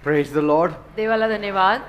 Praise the Lord. देवाला धन्यवाद.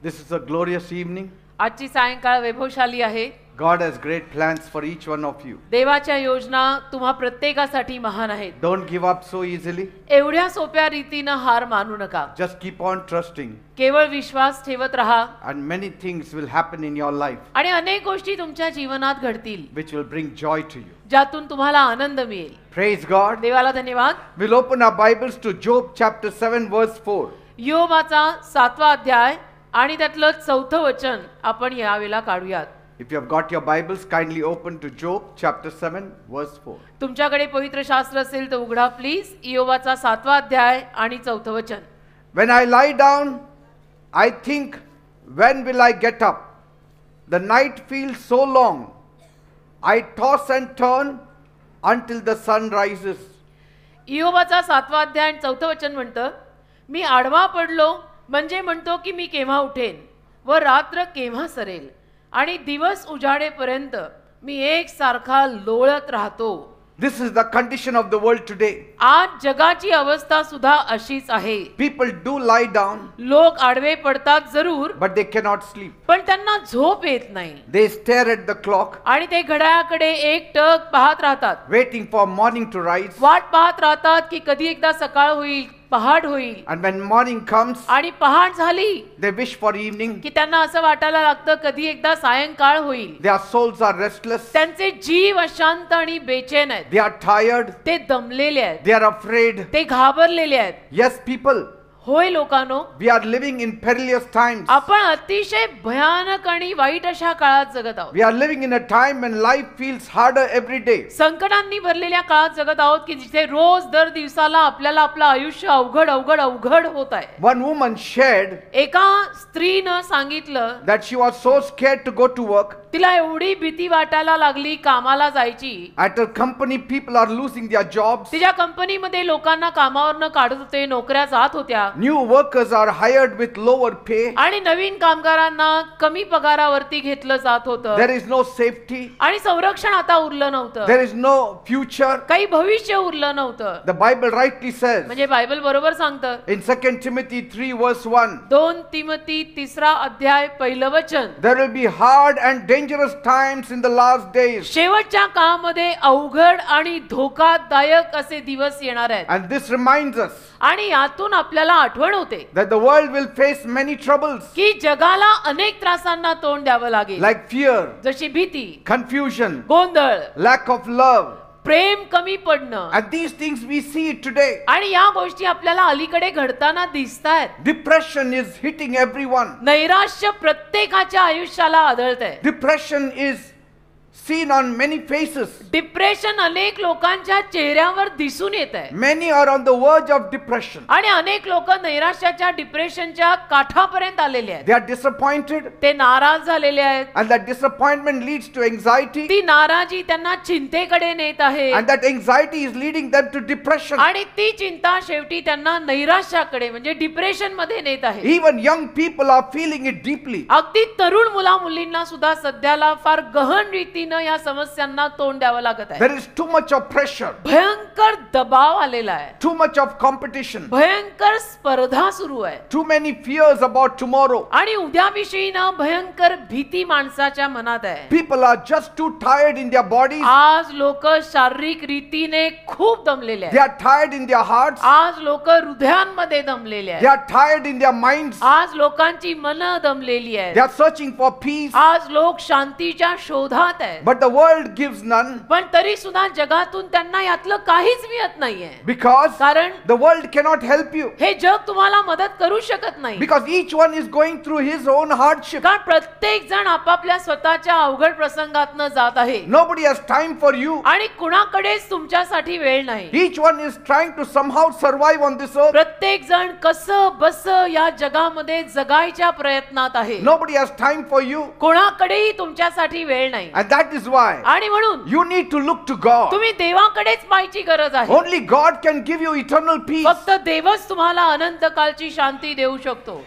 This is a glorious evening. आजची सायंकाळ वैभवशाली आहे. God has great plans for each one of you. देवाच्या योजना तुम्हा प्रत्येकासाठी महान आहेत. Don't give up so easily. एवढ्या सोप्या रीतीने हार मानू नका. Just keep on trusting. केवळ विश्वास ठेवत राहा. And many things will happen in your life. आणि अनेक गोष्टी तुमच्या जीवनात घडतील. Which will bring joy to you. ज्यातून तुम्हाला आनंद मिळेल. Praise God. देवाला धन्यवाद. We'll open our Bibles to Job chapter 7 verse 4. योबाचा 7वा अध्याय आणि त्यातलं 4थं वचन आपण यावेळेला काढूयात. If you have got your Bibles, kindly open to Job chapter 7 verse 4. तुमच्याकडे पवित्र शास्त्र असेल तर उघडा प्लीज. योबाचा 7वा अध्याय आणि 4थं वचन. When I lie down, I think, when will I get up? The night feels so long. I toss and turn until the sun rises. योबाचा 7वा अध्याय आणि 4थं वचन म्हणतं, मी आडवा पडलो म्हणजे म्हणतो की मी केव्हा उठेन व रात्र केव्हा सरेल आणि दिवस उजाडेपर्यंत मी एकसारखा लोळत राहतो. This is the condition of the world today. आज जगाची अवस्था सुद्धा अशीच आहे. People do lie down, लोक आडवे पडतात जरूर, but they cannot sleep. पण त्यांना झोप येत नाही. They stare at the clock, आणि ते घड्याळाकडे एकटक पाहत राहतात. waiting for morning to rise. वाट पाहत राहतात की कधी एकदा सकाळ होईल, पहाट होईल. And when morning comes, आणि पहाट झाली they wish for evening. की त्यांना असं वाटायला लागतं कधी एकदा सायंकाळ होईल. Their souls are restless. त्यांचे जीव अशांत आणि बेचैन आहेत. They are tired. ते दमलेले आहेत. They are afraid. ते घाबरलेले आहेत. Yes, people, होय लोकांनो, we are living in perilous times. आपण अतिशय भयानक आणि वाईट अशा काळात जगत आहोत. We are living in a time when life feels harder every day. संकटांनी भरलेल्या काळात जगत आहोत की जिथे रोज दर दिवसाला आपल्याला आपलं आयुष्य अवघड अवघड अवघड होत आहे. One woman shared एका स्त्रीनं सांगितलं that she was so scared to go to work. तिला एवढी भीती वाटायला लागली कामाला जायची. At her company, people are losing their jobs. तिच्या कंपनीमध्ये लोकांना कामावरनं काढत होते, नोकऱ्या जात होत्या. New workers are hired with lower pay. आणि नवीन कामगारांना कमी पगारावरती घेतलं जात होतं. There is no safety. आणि संरक्षण आता उरलं नव्हतं. There is no future. काही भविष्य उरलं नव्हतं. The Bible rightly says म्हणजे बायबल बरोबर सांगतं. in 2 Timothy 3 verse 1. 2 तिमोथी 3रा अध्याय 1लं वचन. There will be hard and dangerous times in the last days. शेवटच्या काळामध्ये अवघड आणि धोकादायक असे दिवस येणार आहेत. And this reminds us आणि यातून आपल्याला आठवण होते that the world will face many troubles की जगाला अनेक त्रासांना तोंड द्यावं लागेल. like fear, जशी भीती, confusion, गोंधळ, lack of love. प्रेम कमी पडणं. And these things we see today. आणि या गोष्टी आपल्याला अलीकडे घडताना दिसतायत. Depression is hitting everyone. नैराश्य प्रत्येकाच्या आयुष्याला आढळतंय. Depression is seen on many faces. Depression अनेक लोकांच्या चेहऱ्यावर दिसून येत आहे. Many are on the verge of depression. आणि अनेक लोक नैराश्याच्या डिप्रेशनच्या काठापर्यंत आलेले आहेत. They are disappointed, ते नाराज झालेले आहेत. and that disappointment leads to anxiety, ती नाराजी त्यांना चिंतेकडे नेत आहे. and that anxiety is leading them to depression. आणि ती चिंता शेवटी त्यांना नैराश्याकडे म्हणजे डिप्रेशन मध्ये नेत आहे. Even young people are feeling it deeply. अगदी तरुण मुला मुलींना सुद्धा सध्याला फार गहन रीतीने या समस्यांना तोंड द्यावं लागत आहे. There is too much of pressure, भयंकर दबाव आलेला आहे. too much of competition, भयंकर स्पर्धा सुरू आहे. too many fears about tomorrow. आणि उद्याविषयी ना भयंकर भीती माणसाच्या मनात आहे. People are just too tired in their bodies. आज लोक शारीरिक रीतीने खूप दमलेले They आहेत. are tired in their hearts. आज लोक हृदयांमध्ये दमलेले They आहेत. are tired in their minds. आज लोकांची मनं दमलेली They आहेत. are searching for peace, आज लोक शांतीच्या शोधात आहेत. but the world gives none पण तरी सुद्धा जगातून त्यांना यातलं काहीच मिळत नाहीये. because कारण the world cannot help you, हे जग तुम्हाला मदत करू शकत नाही. because each one is going through his own hardship. कारण प्रत्येक जण आपापल्या स्वतःच्या अवघड प्रसंगातनं जात आहे. Nobody has time for you. आणि कुणाकडेच तुमच्यासाठी वेळ नाही. Each one is trying to somehow survive on this earth. प्रत्येक जण कसं बस या जगामध्ये जगायच्या प्रयत्नात आहे. Nobody has time for you, कोणाकडेही तुमच्यासाठी वेळ नाही. and that is why आणि म्हणून you need to look to God. तुम्ही देवाकडेच पाहायची गरज आहे. Only God can give you eternal peace. फक्त देवच तुम्हाला अनंत कालची शांती देऊ शकतो.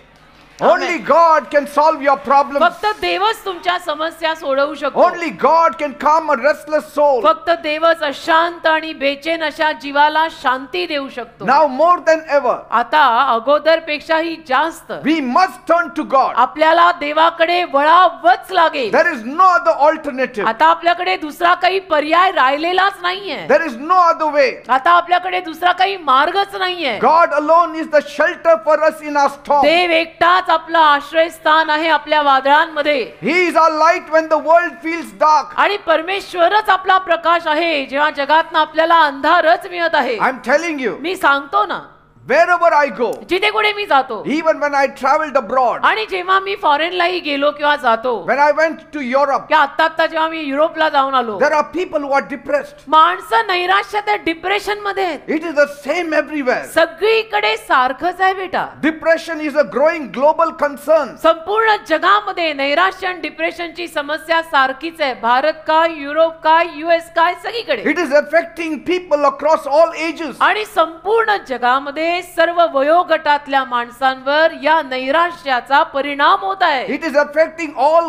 Only God can solve your problems. फक्त देवच तुमच्या समस्या सोडवू शकतो. Only God can calm a restless soul. फक्त देवच अशांत आणि बेचैन अशा जीवाला शांती देऊ शकतो. Now more than ever, आता अगोदरपेक्षाही जास्त we must turn to God. आपल्याला देवाकडे वळावंच लागेल. There is no other alternative. आता आपल्याकडे दुसरा काही पर्याय राहिलेलाच नाहीये. There is no other way. आता आपल्याकडे दुसरा काही मार्गच नाहीये. God alone is the shelter for us in our storm. देव एकटाच आपलं आश्रयस्थान आहे आपल्या वादळांमध्ये. He is our light when the world feels dark. आणि परमेश्वरच आपला प्रकाश आहे जेव्हा जगातनं आपल्याला अंधारच मिळत आहे. I'm telling you, मी सांगतो ना, wherever I go, जिथे कुठे मी जातो, even when I traveled abroad, आणि जेव्हा मी फॉरेनलाही गेलो किंवा जातो, when I went to Europe, किंवा आता जेव्हा मी युरोपला जाऊन आलो, there are people who are depressed. माणसं नैराश्यात डिप्रेशन मध्ये आहेत. It is the same everywhere. सगळीकडे सारखंच आहे बेटा. Depression is a growing global concern. संपूर्ण जगामध्ये नैराश्य आणि डिप्रेशनची समस्या सारखीच आहे. भारत काय, युरोप काय, US काय, सगळीकडे. It is affecting people across all ages. आणि संपूर्ण जगामध्ये सर्व वयोगटातल्या माणसांवर या नैराश्याचा परिणाम होत आहे. It is affecting all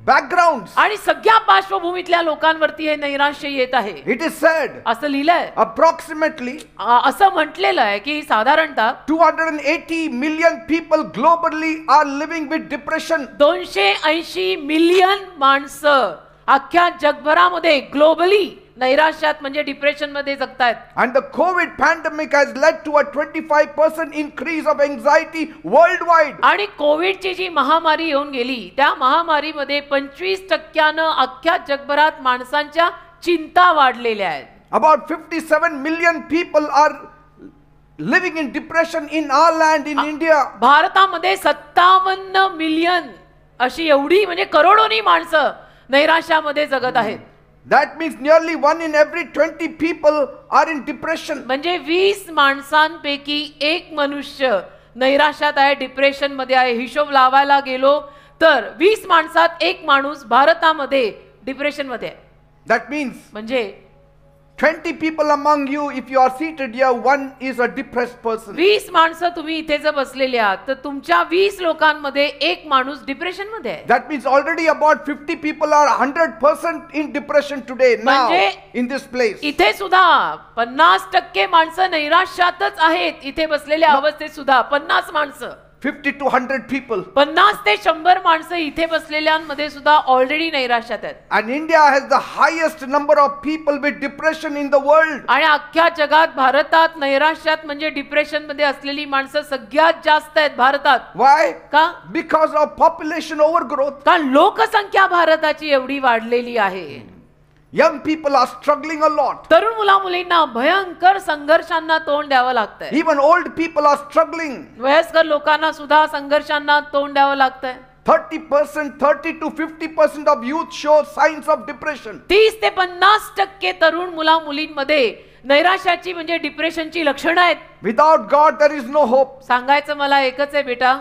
backgrounds. आणि सगळ्या पार्श्वभूमीतल्या लोकांवरती हे नैराश्य येत आहे. It is said असं लिहिलंय, approximately असं म्हटलेलं आहे की साधारणतः 280 million people globally are living with depression. 280 million माणसं अख्ख्या जगभरामध्ये ग्लोबली नैराश्यात म्हणजे डिप्रेशन मध्ये जगतायत. And the COVID pandemic has led to a 25% increase of anxiety worldwide. आणि कोविडची जी महामारी येऊन गेली त्या महामारीमध्ये 25% अख्ख्या जगभरात माणसांच्या चिंता वाढलेल्या आहेत. About 57 million people are living in depression in our land in India. भारतामध्ये 57 मिलियन अशी एवढी म्हणजे करोडोनी माणसं नैराश्यामध्ये जगत आहेत. That means nearly 1 in every 20 people are in depression. म्हणजे 20 माणसांपैकी एक मनुष्य नैराश्यात आहे, डिप्रेशन मध्ये आहे. हिशोब लावायला गेलो तर 20 माणसात एक माणूस भारतामध्ये डिप्रेशन मध्ये आहे. That means म्हणजे 20 people among you, if you are seated here, one is a depressed person. 20 माणसं तुम्ही इथे जर बसलेले आहात तर तुमच्या 20 लोकांमध्ये एक माणूस डिप्रेशन मध्ये आहे. That means already about 50 people are 100% in depression today now in this place. इथे सुद्धा 50% माणसं नैराश्यातच आहेत. इथे बसलेल्या अवस्थेत सुद्धा 50 माणसं, 50 to 100 people. 50 ते 100 माणसं इथे बसलेल्यांमध्ये सुद्धा ऑलरेडी नैराश्यात आहेत. And India has the highest number of people with depression in the world. आणि अख्ख्या जगात भारतात नैराश्यात म्हणजे डिप्रेशन मध्ये असलेली माणसं सगळ्यात जास्त आहेत भारतात. Why? का? Because of population overgrowth. कारण लोकसंख्या भारताची एवढी वाढलेली आहे. Young people are struggling a lot. तरुण मुला मुलींना भयंकर संघर्षांना तोंड द्यावं लागतंय. Even old people are struggling. वयस्कर लोकांना सुद्धा संघर्षांना तोंड द्यावं लागतंय. 30 to 50% of youth show signs of depression. 30 ते 50% तरुण मुला मुलींमध्ये नैराश्याची म्हणजे डिप्रेशनची लक्षणं आहेत. Without God there is no hope. सांगायचं मला एकच आहे बेटा,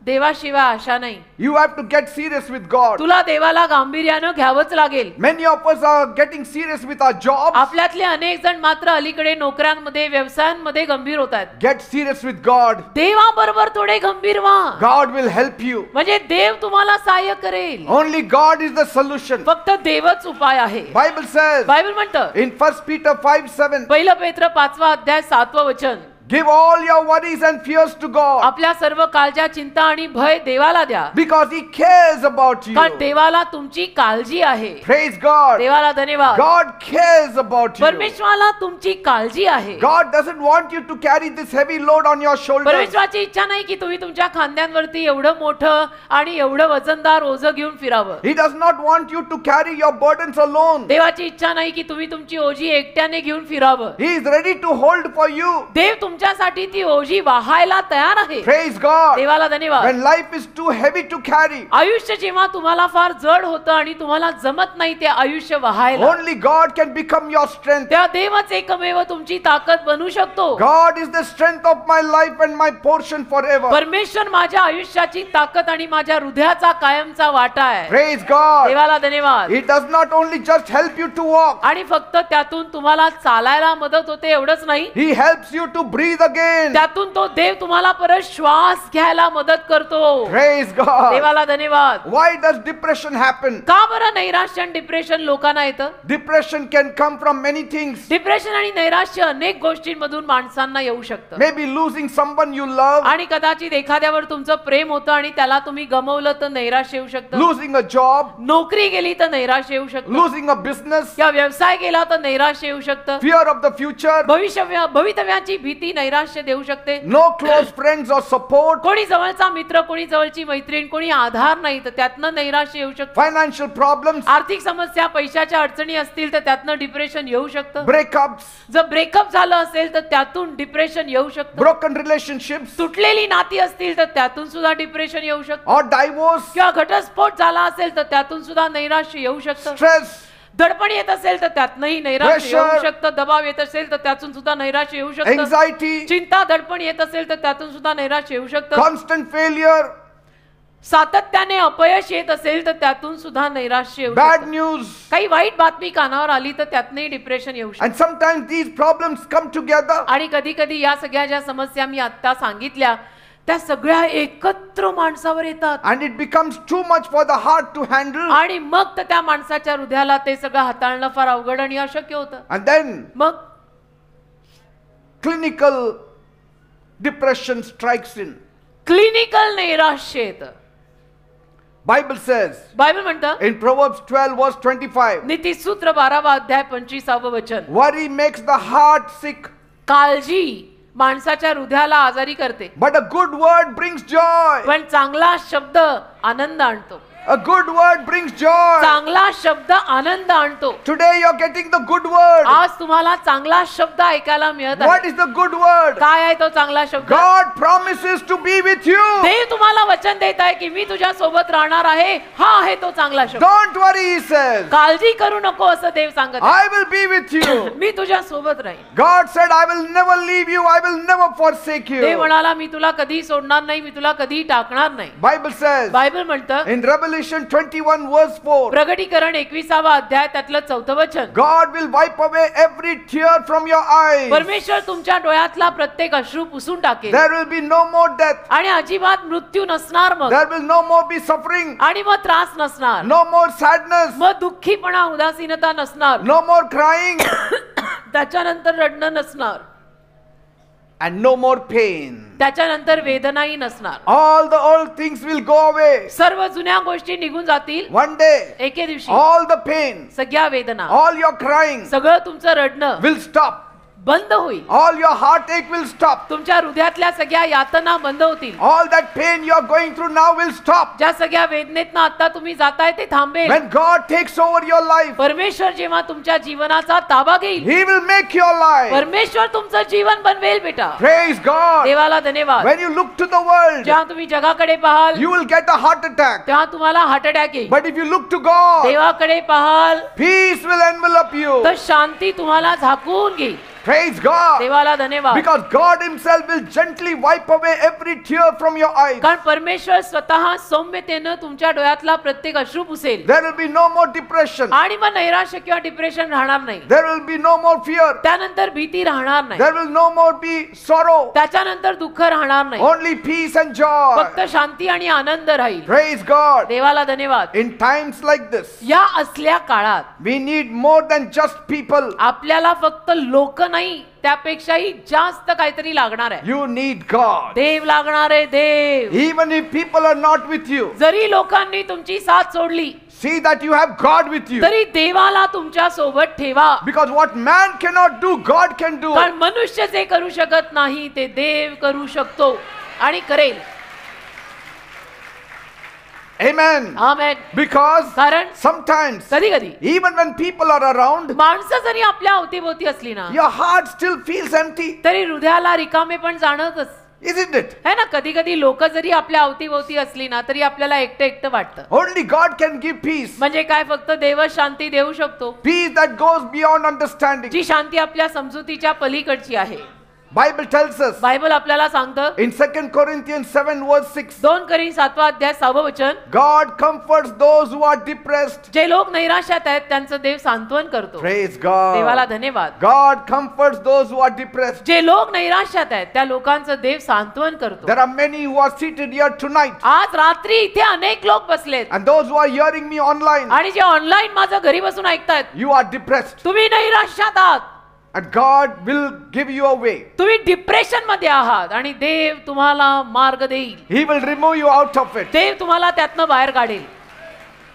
देवाशिवाय आशा नाही. You have to get serious with God. तुला देवाला गांभीर्यानं घ्यावंच लागेल. Many of us are getting serious with our jobs. आपल्यातले अनेक जण मात्र अलीकडे नोकऱ्यांमध्ये व्यवसायांमध्ये गंभीर होत आहेत. Get serious with God. देवाबरोबर थोडे गंभीर व्हा. God will help you. म्हणजे देव तुम्हाला सहाय्य करेल. Only God is the solution. फक्त देवच उपाय आहे. Bible says बायबल म्हणतं in 1 Peter 5:7, 1 पेत्र 5 अध्याय 7 वचन, give all your worries and fears to God, आपल्या सर्व काळज्या, चिंता आणि भय देवाला द्या, because He cares about you. कारण देवाला तुमची काळजी आहे. Praise God. देवाला धन्यवाद. God cares about you. परमेश्वराला तुमची काळजी आहे. God doesn't want you to carry this heavy load on your shoulders. परमेश्वराची इच्छा नाही की तुम्ही तुमच्या खांद्यांवरती एवढं मोठं आणि एवढं वजनदार ओझं घेऊन फिरावं. He does not want you to carry your burdens alone. देवाची इच्छा नाही की तुम्ही तुमची ओझी एकट्याने घेऊन फिरावं. He is ready to hold for you. देव तुमच्यासाठी ती ओझी वाहायला तयार आहे. Praise God. देवाला धन्यवाद. When life is too heavy to carry, आयुष्य जेव्हा तुम्हाला फार जड होतं आणि तुम्हाला जमत नाही ते आयुष्य वाहायला, only God can become your strength. त्या देवच एकमेव तुमची ताकद बनू शकतो. God is the strength of my life and my portion forever. परमेश्वर माझ्या आयुष्याची ताकद आणि माझ्या हृदयाचा कायमचा वाटा आहे. Praise God. देवाला धन्यवाद. He does not only just help you to walk. आणि फक्त त्यातून तुम्हाला चालायला मदत होते एवढंच नाही, He helps you to breathe breathe again. त्यातून तो देव तुम्हाला परत श्वास घ्यायला मदत करतो. Praise God. देवाला धन्यवाद. Why does depression happen? का बरं नैराश्य आणि डिप्रेशन लोकांना येतं? Depression can come from many things. Depression आणि नैराश्य अनेक गोष्टींमधून माणसांना येऊ शकतं. Maybe losing someone you love, आणि कदाचित एखाद्यावर तुमचं प्रेम होतं आणि त्याला तुम्ही गमावलं तर नैराश्य येऊ शकतं. losing a job, नोकरी गेली तर नैराश्य येऊ शकतं. losing a business, या व्यवसाय गेला तर नैराश्य येऊ शकतं. fear of the future, भवितव्याची भीती नैराश्य देऊ शकते. no close friends or support, कोणी जवळचा मित्र, कोणी जवळची मैत्रीण, कोणी आधार नाही तर त्यातनं नैराश्य येऊ शकतं. financial problems, आर्थिक समस्या, पैशाच्या अडचणी असतील तर त्यातनं डिप्रेशन येऊ शकतं. breakups, जर ब्रेकअप झालं असेल तर त्यातून डिप्रेशन येऊ शकतं. broken relationships, तुटलेली नाती असतील तर त्यातून सुद्धा डिप्रेशन येऊ शकतं. or divorce, किंवा घटस्फोट झाला असेल तर त्यातून सुद्धा नैराश्य येऊ शकतं. stress, दडपण येत असेल तर त्यातनंही नैराश्य येऊ Pressure. शकतं. दबाव येत असेल तर त्यातून सुद्धा नैराश्य येऊ शकतं. anxiety, चिंता, दडपण येत असेल तर त्यातून सुद्धा नैराश्य येऊ शकतं. constant failure, सातत्याने अपयश येत असेल तर त्यातून सुद्धा नैराश्य येऊ bad शकतं. news, काही वाईट बातमी कानावर आली तर त्यातनंही डिप्रेशन येऊ शकतं. and sometimes these problems come together. आणि कधी कधी या सगळ्या ज्या समस्या मी आता सांगितल्या त्या सगळ्या एकत्र माणसावर येतात. And it becomes too much for the heart to handle. आणि मग तर त्या माणसाच्या हृदयाला ते सगळं हाताळणं फार अवघड आणि अशक्य होतं. And then मग clinical depression strikes in. Clinical नैराश्य येतं. Bible says बायबल म्हणतं in Proverbs 12 verse 25, नीतिसूत्र 12वा अध्याय 25वे वचन, worry makes the heart sick, काळजी माणसाच्या हृदयाला आजारी करते, but a good word brings joy. पण चांगला शब्द आनंद आणतो. A good word brings joy. चांगला शब्द आनंद आणतो. Today you're getting the good word. आज तुम्हाला चांगला शब्द ऐकायला मिळत What आहे. is the good word? काय आहे तो चांगला शब्द? God promises to be with you. देव तुम्हाला वचन देत आहे की मी तुझ्या सोबत राहणार आहे. हा आहे तो चांगला शब्द. Don't worry, he says. काळजी करू नको असं देव सांगत आहे. I will be with you. मी तुझ्या सोबत राहीन. God said, I will never leave you. I will never forsake Dev you. म्हणाला मी तुला कधी सोडणार नाही, मी तुला कधी टाकणार नाही. Bible says बायबल म्हणतं in Revelation 21 verse 4, प्रगटीकरण 21वा अध्याय त्यातलं 4थं वचन, God will wipe away every tear from your eyes. परमेश्वर तुमच्या डोळ्यातला प्रत्येक अश्रू पुसून टाकेल. There will be no more death. आणि अजिबात मृत्यू नसणार. मग There will no more be suffering. आणि मग त्रास नसणार. No more sadness. मग दुःखीपणा, उदासीनता नसणार. No more crying. त्याच्यानंतर रडणं नसणार. And no more pain. त्याच्यानंतर वेदनाही नसणार. All the old things will go away. सर्व जुन्या गोष्टी निघून जातील. One day, एके दिवशी all the pain, सगळ्या वेदना, all your crying सगळं तुमचं रडणं will stop. बंद होईल. All your heartache will stop. तुमच्या हृदयातल्या सगळ्या यातना बंद होतील. All that pain you are going through now will stop. ज्या सगळ्या वेदनेतनं आता तुम्ही जाताय ते थांबेल. When God takes over your life, परमेश्वर जेव्हा तुमच्या जीवनाचा ताबा घेईल, He will make your life. परमेश्वर तुमचं जीवन बनवेल बेटा. Praise God. देवाला धन्यवाद. When you look to the world, जेव्हा तुम्ही जगाकडे पाहाल you will get a heart attack. तेव्हा तुम्हाला हार्ट अटॅक येईल. But if you look to God, देवाकडे पाहाल peace will envelop you. तर शांती तुम्हाला झाकून घेईल. Praise God. देवाला धन्यवाद. Because God Himself will gently wipe away every tear from your eyes. कारण परमेश्वर स्वतः सौम्यतेनं तुमच्या डोळ्यातला प्रत्येक अश्रू पुसेल. There will be no more depression. आणि मग नैराश्य किंवा डिप्रेशन राहणार नाही. There will be no more fear. त्यानंतर भीती राहणार नाही. There will no more be sorrow. त्याच्यानंतर दुःख राहणार नाही. Only peace and joy. फक्त शांती आणि आनंद राहील. Praise God. देवाला धन्यवाद. In times like this, या असल्या काळात we need more than just people. आपल्याला फक्त लोक नाही, त्यापेक्षाही जास्त काहीतरी लागणार आहे. You need God. देव लागणार आहे. देव. Even if people are not with you, जरी लोकांनी तुमची साथ सोडली see that you have God with you. तरी देवाला तुमच्या सोबत ठेवा. Because what man cannot do, God can do. कारण मनुष्य जे करू शकत नाही ते देव करू शकतो आणि करेल. Amen. आमेन. Because कारण sometimes, कधी कधी even when people are around, माणसं जरी आपल्या अवतीभोवती असली ना your heart still feels empty. तरी हृदयाला रिकामे पण जाणवतच Isn't it? है ना. कधी कधी लोक जरी आपल्या अवतीभोवती असली ना तरी आपल्याला एकटं एकटं वाटतं. Only God can give peace. म्हणजे काय, फक्त देवच शांती देऊ शकतो. Peace that goes beyond understanding. जी शांती आपल्या समजुतीच्या पलीकडची आहे. Bible tells us बायबल आपल्याला सांगतं in 2 Corinthians 7 verse 6, 2 Corinthians 7 अध्याय 6 वचन, God comforts those who are depressed. जे लोक नैराश्यात आहेत त्यांचं देव सांत्वन करतो. Praise God. देवाला धन्यवाद. God comforts those who are depressed. जे लोक नैराश्यात आहेत त्या लोकांचं देव सांत्वन करतो. There are many who are seated here tonight, आज रात्री इथे अनेक लोक बसलेत and those who are hearing me online, आणि जे ऑनलाईन माझं घरी बसून ऐकतायत, you are depressed, तुम्ही नैराश्यात आहात, and God will give you a way. तुम्ही डिप्रेशन मध्ये आहात आणि देव तुम्हाला मार्ग देईल. He will remove you out of it. देव तुम्हाला त्यातनं बाहेर काढेल.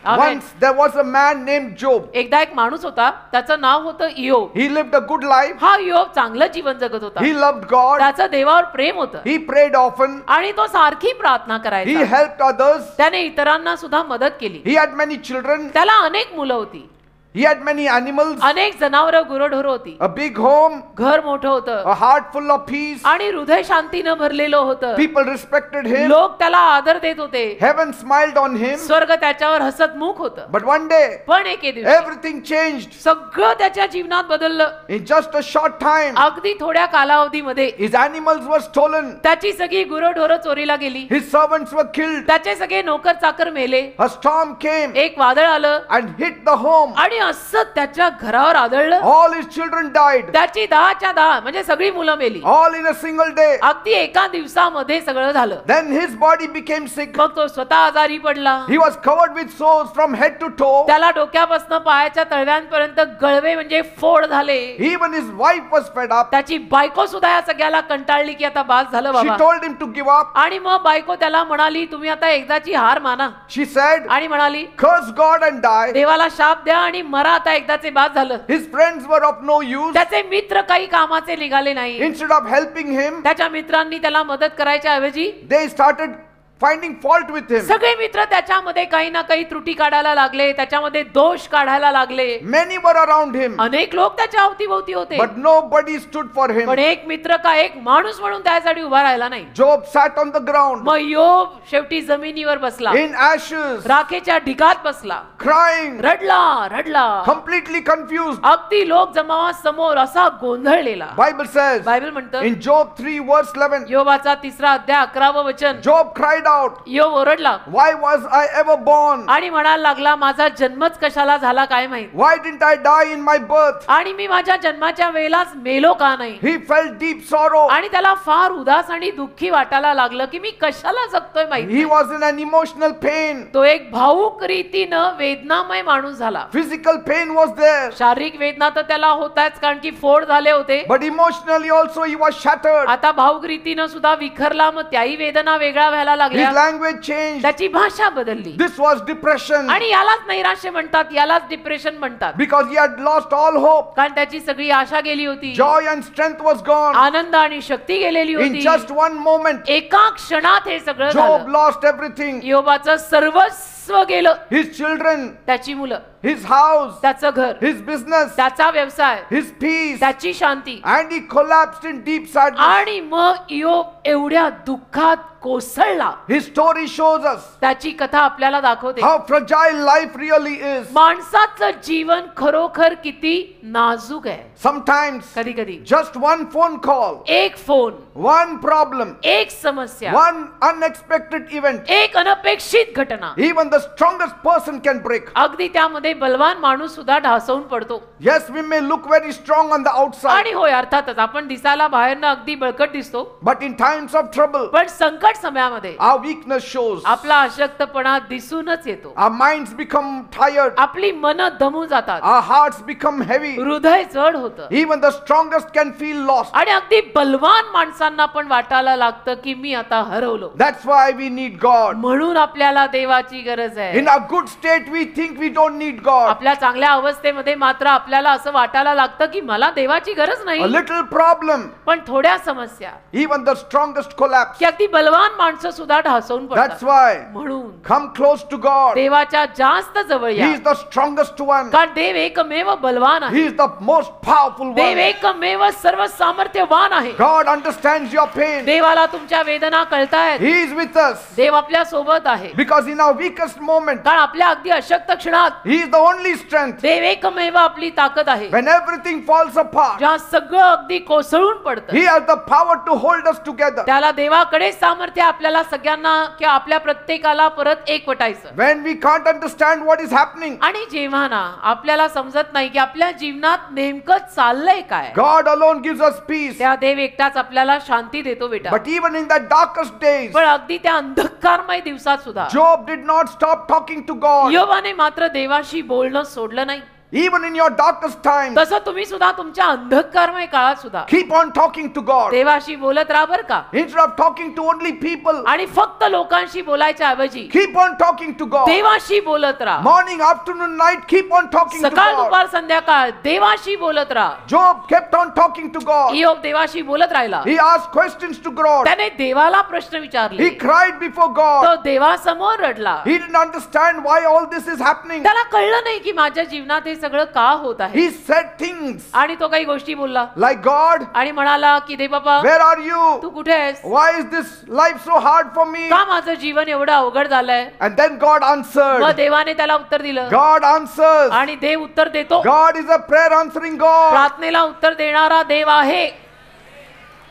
आमेन. Once there was a man named Job. एकदा एक माणूस होता, त्याचं नाव होतं इयोब. He lived a good life. हा इयोब चांगलं जीवन जगत होता. He loved God. त्याचं देवावर प्रेम होतं He prayed often. आणि तो सारखी प्रार्थना He करायचा. helped others. त्याने इतरांना सुद्धा मदत केली. He had many children. त्याला अनेक मुलं होती, He had many animals. अनेक जनावरं गुरंढोरं होती, A big home. घर मोठं होतं A heart full of peace. आणि हृदय शांतीनं भरलेलं होतं. People respected him. लोक त्याला आदर देत होते. Heaven smiled on him. स्वर्ग त्याच्यावर हसतमुख होतं. But one day, पण एके दिवशी everything changed. सगळं त्याच्या जीवनात बदललं. In just a short time, अगदी थोड्या कालावधीमध्ये his animals were stolen. त्याची सगळी गुरंढोरं चोरीला गेली. His servants were killed. त्याचे सगळे नोकर चाकर मेले. A storm came एक वादळ आलं and hit the home. आणि असं त्याच्या घरावर आदळलं. All his children died. त्याची 10च्या 10 म्हणजे सगळी मुलं मेली. All in a single day. अगदी एका दिवसामध्ये सगळं झालं. Then his body became sick. मग तो स्वतः आजारी पडला. He was covered with sores from head to toe. त्याला डोक्यापासून पायाच्या तळव्यांपर्यंत गळवे म्हणजे फोड झाले. Even his wife was fed up. त्याची बायको सुद्धा या सगळ्याला कंटाळली की आता बास झालं She बाबा. told him to give up. आणि मग बायको त्याला म्हणाली, तुम्ही आता एकदाची हार माना. She said, आणि म्हणाली, curse God and die. देवाला शाप द्या आणि मरा आता, एकदाचे बास झालं. His friends were of no use. त्याचे मित्र काही कामाचे निघाले नाही. Instead of helping him, त्याच्या मित्रांनी त्याला मदत करायच्या ऐवजी they started finding fault with him. सगळे मित्र त्याच्यामध्ये काही ना काही त्रुटी काढायला लागले, त्याच्यामध्ये दोष काढायला लागले. Many were around him, अनेक लोक त्याच्या अवतीभोवती होते, but nobody stood for him. पण एक मित्र का एक माणूस म्हणून त्यासाठी उभा राहिला नाही. Job sat on the ground मग योब शेवटी जमिनीवर बसला, in ashes, राखेच्या ढिगात बसला, crying, रडला रडला, completely confused. अगदी लोक जमावासमोर असा गोंधळलेला. Bible says बायबल म्हणतं in Job 3 verse 11, योबाचा 3 अध्याय 11 वचन, Job cried out, योब ओरडला why was I ever born? आणि म्हणायला लागला, माझा जन्मच कशाला झाला काय माहित, Why didn't I die in my birth? आणि मी माझ्या जन्माच्या वेळेलाच मेलो का नाही. He felt deep sorrow. आणि त्याला फार उदास आणि दुःखी वाटायला लागलं की मी कशाला जगतोय माहित He नाही. was in an emotional pain. तो एक भावुक रीतीनं वेदनामय माणूस झाला. Physical pain was there, शारीरिक वेदना तर त्याला होताच, कारण की फोड झाले होते. but emotionally also he was shattered. आता भावुक रीतीनं सुद्धा विखरला, मग त्याही वेदना वेगळ्या व्हायला His लागल्या. language changed. त्याची भाषा बदलली. This was depression आणि यालाच नैराश्य म्हणतात, यालाच डिप्रेशन म्हणतात. because he had lost all hope. कारण त्याची सगळी आशा गेली होती, Joy and strength was gone. आनंद आणि शक्ती गेलेली In होती. just one moment, एका क्षणात हे सगळं Job झालं. lost everything. योबाचं सर्वस्व गेलं. His children, त्याची मुलं, his house, त्याचं घर, his business, त्याचा व्यवसाय, his peace, त्याची शांती. and he collapsed in deep sadness. आणि मग योब एवढ्या दुःखात कोसळला. His story shows us त्याची कथा आपल्याला दाखवते how fragile life really is. माणसाचं जीवन खरोखर किती नाजूक आहे. Sometimes कधी कधी just one phone call, एक फोन, one problem, एक समस्या, one unexpected event, एक अनपेक्षित घटना, even the strongest person can break. अगदी त्यामध्ये बलवान माणूस सुद्धा ढासळून पडतो. Yes, we may look very strong on the outside, आणि होय, अर्थातच आपण दिसायला बाहेरनं अगदी बळकट दिसतो, but in times of trouble, पण संकट समयामध्ये our weakness shows. आपला अशक्तपणा दिसूनच येतो. Our minds become tired. आपली मन दमून जातात, Our hearts become heavy. हृदय जड होतं. Even the strongest can feel lost. आणि अगदी बलवान माणसांना पण वाटायला लागतं की मी आता हरवलो. That's why we need God. म्हणून आपल्याला देवाची गरज आहे. In our good state, we think we don't need God. आपल्या चांगल्या अवस्थेमध्ये मात्र आपल्याला असं वाटायला लागतं की मला देवाची गरज A नाही. little problem, पण थोड्या समस्या even the strongest collapse. की अगदी बलवान माणसं सुद्धा ढासळून That's पडतात. why म्हणून come close to God. देवाच्या जास्त जवळ या, He is the strongest one. कारण देव एकमेव बलवान He आहे. is the most powerful Dev one. एकमेव सर्व सामर्थ्यवान आहे. God understands your pain. देवाला तुमच्या वेदना कळतायत. He is with us देव आपल्या सोबत आहे, because in our weakest moment, कारण आपल्या अगदी अशक्त क्षणात He is the only strength. देव एकमेव आपली ताकद आहे. When everything falls apart, जेव्हा सगळं अगदी कोसळून पडतं, He has the power to hold us together. त्याला देवाकडे सामर्थ्य आपल्याला सगळ्यांना किंवा आपल्या प्रत्येकाला परत एकवटायचं. When we can't understand what is happening, आणि जेव्हा ना आपल्याला समजत नाही की आपल्या जीवनात नेमकं चाललंय काय, God alone gives us peace. त्या देव एकटाच आपल्याला शांती देतो बेटा. But even in the darkest days, पण अगदी त्या अंधकारमय दिवसात सुद्धा Job did not stop talking to God. योबाने मात्र देवाशी बोलणं सोडलं नाही. Even in your darkest times, तसं तुम्ही सुद्धा तुमच्या अंधकारमय काळात सुद्धा keep on talking to God. देवाशी बोलत राहा बर का. Instead of talking to only people, आणि फक्त लोकांशी बोलायच्या ऐवजी keep on talking to God. देवाशी बोलत राहा. Morning, afternoon, night, keep on talking to सकाळ God. दुपार संध्याकाळ देवाशी बोलत राहा. Job kept on talking to God. इयोब देवाशी बोलत राहिला. He asked questions to God. त्याने देवाला प्रश्न विचारले. He cried before God. तो देवासमोर रडला. He didn't understand why all this is happening. त्याला कळलं नाही की माझ्या जीवनात हे सगळं का होत आहे. He said things आणि तो काही गोष्टी बोलला like, God, आणि म्हणाला की देव बाबा where are you? तू कुठे आहेस? Why is this life so hard for me? का माझं जीवन एवढं अवघड झालंय? And then God मग answered. देवाने त्याला उत्तर दिलं. God answers. आणि देव उत्तर देतो. God is a prayer answering God. प्रार्थनेला उत्तर देणारा देव आहे.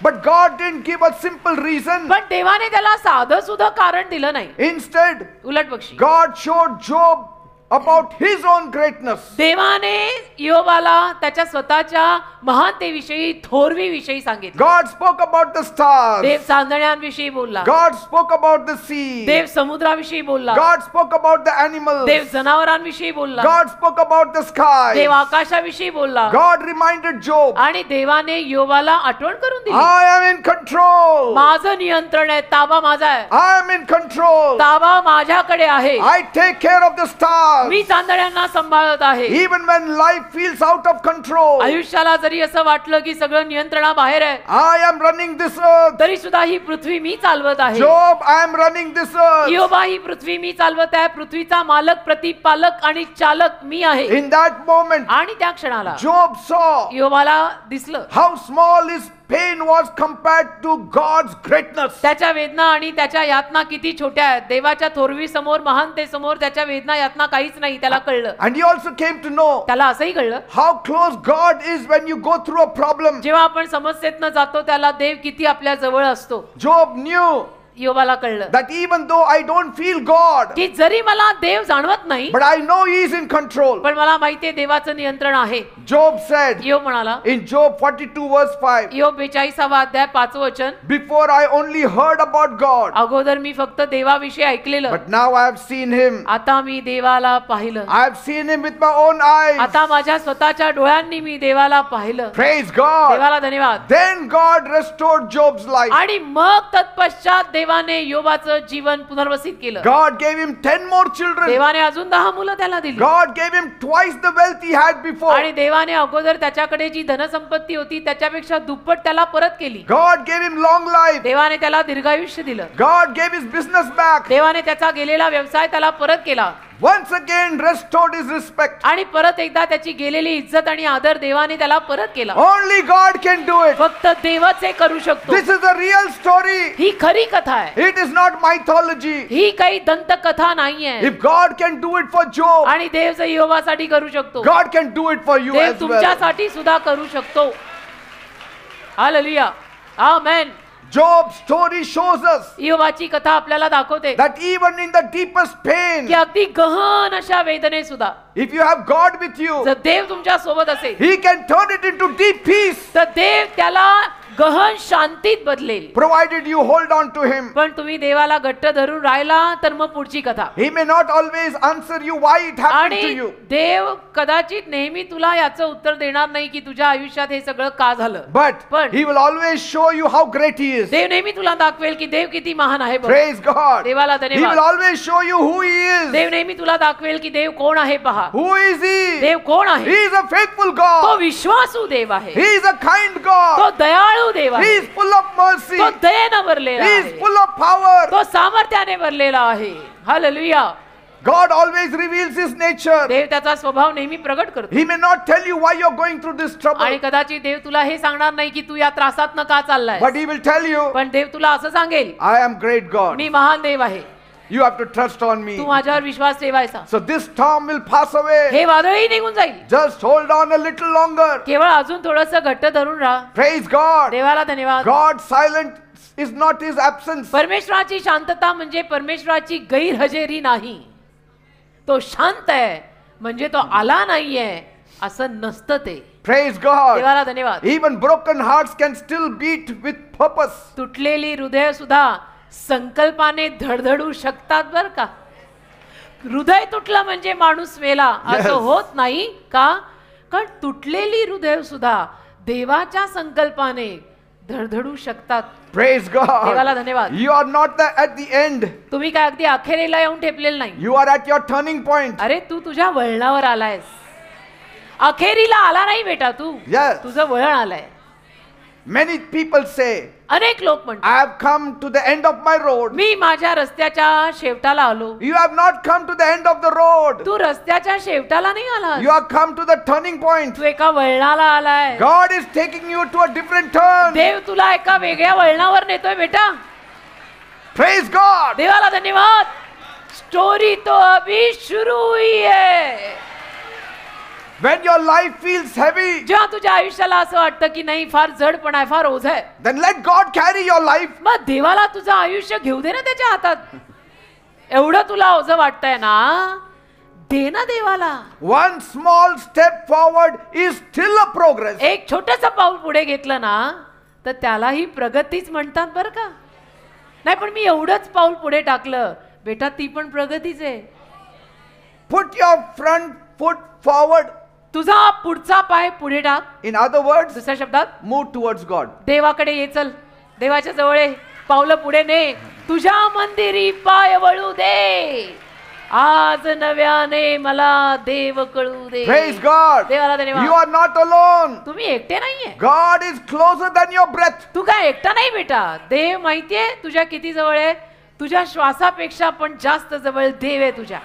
But God didn't give a simple reason. पण देवाने त्याला साधं सुद्धा कारण दिलं नाही. Instead, उलट पक्षी God showed Job about his own greatness. देवाने योबाला त्याच्या स्वतःच्या महानतेविषयी थोरवीविषयी सांगितलं. God spoke about the stars. देव चांदण्यांविषयी बोलला. God spoke about the sea. देव समुद्राविषयी बोलला. God spoke about the animals. देव जनावरांविषयी बोलला. God spoke about the sky. देव आकाशाविषयी बोलला. God reminded Job, आणि देवाने योबाला आठवण करून दिली. I am in control. माझं नियंत्रण आहे. ताबा माझा आहे. I am in control. ताबा माझ्याकडे आहे. I take care of the stars. मी चांदण्यांना सांभाळत आहे. Even when life feels out of control, आयुष्याला जरी असं वाटलं की सगळं नियंत्रणाबाहेर आहे, I am running this earth. तरी सुद्धा ही पृथ्वी मी चालवत आहे. Job, I am running this earth. योबा ही पृथ्वी मी चालवत आहे. पृथ्वीचा मालक, प्रतिपालक आणि चालक मी आहे. In that moment, आणि त्या क्षणाला Job saw योबाला दिसलं how small his pain was compared to God's greatness. त्याच्या वेदना आणि त्याच्या यातना किती छोट्या आहेत. देवाच्या थोरवी समोर, महानतेसमोर त्याच्या वेदना यातना काहीच नाही. त्याला कळलं. And he also came to know त्याला असंही कळलं how close God is when you go through a problem. जेव्हा आपण समस्येतनं जातो त्याला देव किती आपल्या जवळ असतो. Job knew योबाला कळलं that even though I don't feel God, की जरी मला देव जाणवत नाही, but I know He is in control. पण मला माहितीये देवाचं नियंत्रण आहे. Job said योब म्हणाला in Job 42 verse 5, योब 42 अध्याय 5 वचन, before I only heard about God, अगोदर मी फक्त देवाविषयी ऐकलेलं, but now I have seen Him. आता मी देवाला पाहिलं. I have seen Him with my own eyes. आता माझ्या स्वतःच्या डोळ्यांनी मी देवाला पाहिलं. Praise God. देवाला धन्यवाद. Then God restored Job's life. आणि मग तत्पश्चात देवाने योबाचं जीवन पुनर्वसित केलं. God gave him 10 more children. देवाने अजून 10 मुलं त्याला दिली. God gave him twice the wealth he had before. आणि देवाने अगोदर त्याच्याकडे जी धनसंपत्ती होती त्याच्यापेक्षा दुप्पट त्याला परत केली. God gave him long life. देवाने त्याला दीर्घायुष्य दिलं. God gave his business back. देवाने त्याचा गेलेला व्यवसाय त्याला परत केला. Once again restored his respect. आणि परत एकदा त्याची गेलेली इज्जत आणि आदर देवाने त्याला परत केला. Only God can do it. फक्त देवच हे करू शकतो. This is a real story. ही खरी कथा आहे. It is not mythology. ही काही दंतकथा नाहीये. If God can do it for Job, आणि देव जर योबासाठी करू शकतो, God can do it for you Dev as well. तुमच्यासाठी सुद्धा करू शकतो. हालेलुया. आमेन. Job's story shows us योबाची कथा आपल्याला दाखवते that even in the deepest pain, की अगदी गहन अशा वेदने सुद्धा if you have God with you, जर देव तुमच्या सोबत असेल, He can turn it into deep peace, तर देव त्याला गहन शांतीत बदलेल. provided you hold on to Him. पण तुम्ही देवाला घट्ट धरून राहिला तर मग पुढची कथा. He may not always answer you why it happened to आणि you, देव कदाचित नेहमी तुला याचं उत्तर देणार नाही की तुझ्या आयुष्यात हे सगळं का झालं. but पण He will always show you how great He is. देव नेहमी तुला दाखवेल की देव किती महान आहे बघ. Praise God. देवाला He will धन्यवाद. always show you who He is. देव नेहमी तुला दाखवेल की देव कोण आहे पहा. Who is He? देव कोण He आहे. is a faithful तो God. विश्वासू देव आहे. He is a kind God. तो दयाळू देव He आहे. is full of mercy. तो दयेनं भरलेला He is आहे. full of power. तो सामर्थ्याने भरलेला आहे. Hallelujah. God always reveals His nature. देव त्याचा स्वभाव नेहमी प्रगट करतो. He may not tell you why you're going through this trouble, आणि कदाचित देव तुला हे सांगणार नाही की तू या त्रासातनं का चाललाय, but He will tell you, पण देव तुला असं सांगेल, I am great God. मी महान देव आहे. You have to trust on me. तू माझ्यावर विश्वास ठेवायचा. So this storm will pass away. हे वादळही निघून जाईल. Just hold on a little longer. केवळ अजून थोडंसं घट्ट धरून राहा. Praise God. देवाला धन्यवाद. God silent is not his absence. परमेश्वराची शांतता म्हणजे परमेश्वराची गैरहजेरी नाही. तो शांत आहे म्हणजे तो आला नाहीये असं नसतं ते. Praise God. देवाला धन्यवाद. Even broken hearts can still beat with purpose. तुटलेली हृदय सुद्धा संकल्पाने धडधडू शकतात बर का. हृदय तुटलं म्हणजे माणूस मेला असं होत नाही का. कारण तुटलेली हृदय सुद्धा देवाच्या संकल्पाने धडधडू शकतात. Praise God. देवाला धन्यवाद. You are not at the end. तुम्ही काय अगदी अखेरीला येऊन ठेपलेलं नाही. You are at your turning point. अरे तू तुझ्या वळणावर आलायस. अखेरीला आला नाही बेटा तू. Yes. तुझं वळण आलंय. Many people say, अनेक लोक म्हणतात I have come to the end of my road. मी माझ्या रस्त्याच्या शेवटाला आलो. You have not come to the end of the road. तू रस्त्याच्या शेवटाला नाही आला. You have come to the turning point. तू एका वळणाला आलाय. God is taking you to a different turn. देव तुला एका वेगळ्या वळणावर नेतोय बेटा. Praise God. देवाला धन्यवाद. स्टोरी तो अभी शुरू हुई है. When your life feels heavy, जेव्हा तुझ्या आयुष्याला असं वाटतं की नाही फार जडपण आहे, फार ओझ आहे, then let God carry your life. मग देवाला तुझं आयुष्य घेऊ दे ना त्याच्या हातात. एवढं तुला ओझ वाटतंय ना, दे ना देवाला. One small step forward is still a progress. एक छोटंसं पाऊल पुढे घेतलं ना तर त्यालाही प्रगतीच म्हणतात बरं का. नाही पण मी एवढंच पाऊल पुढे टाकलं बेटा, ती पण प्रगतीच आहे. Put your front foot forward. तुझा पुढचा पाय पुढे टाक. In other words, दुसऱ्या शब्दात move towards God. देवाकडे ये. चल देवाच्या जवळ ये. पावलं पुढे ने. तुझ्या मंदिरी पाय वळू दे. आज नव्याने मला देव कळू दे. Praise God. देवाला धन्यवाद. You are not alone. तुम्ही एकटे नाहीये. God is closer than your breath. तू काय एकटा नाही बेटा. देव माहितीये तुझ्या किती जवळ आहे. तुझ्या श्वासापेक्षा पण जास्त जवळ देव आहे तुझ्या.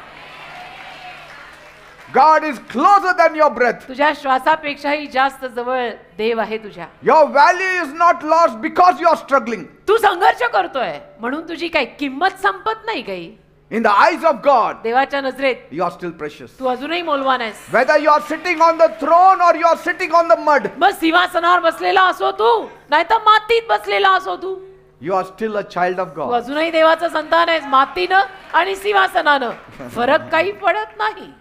God is closer than your breath. तुझ्या श्वासापेक्षाही जास्त जवळ देव आहे तुझ्या. Your value is not lost because you are struggling. तू संघर्ष करतोय म्हणून तुझी काही किंमत संपत नाही काही. In the eyes of God, देवाच्या नजरेत you are still precious. तू अजूनही मौल्यवान आहेस. Whether you are sitting on the throne or you are sitting on the mud, मग सिंहासनावर बसलेला असो तू नाहीतर मातीत बसलेला असो तू, you are still a child of Tu God. अजूनही देवाचं संतान आहेस. मातीनं आणि सिंहासनानं फरक काही पडत नाही.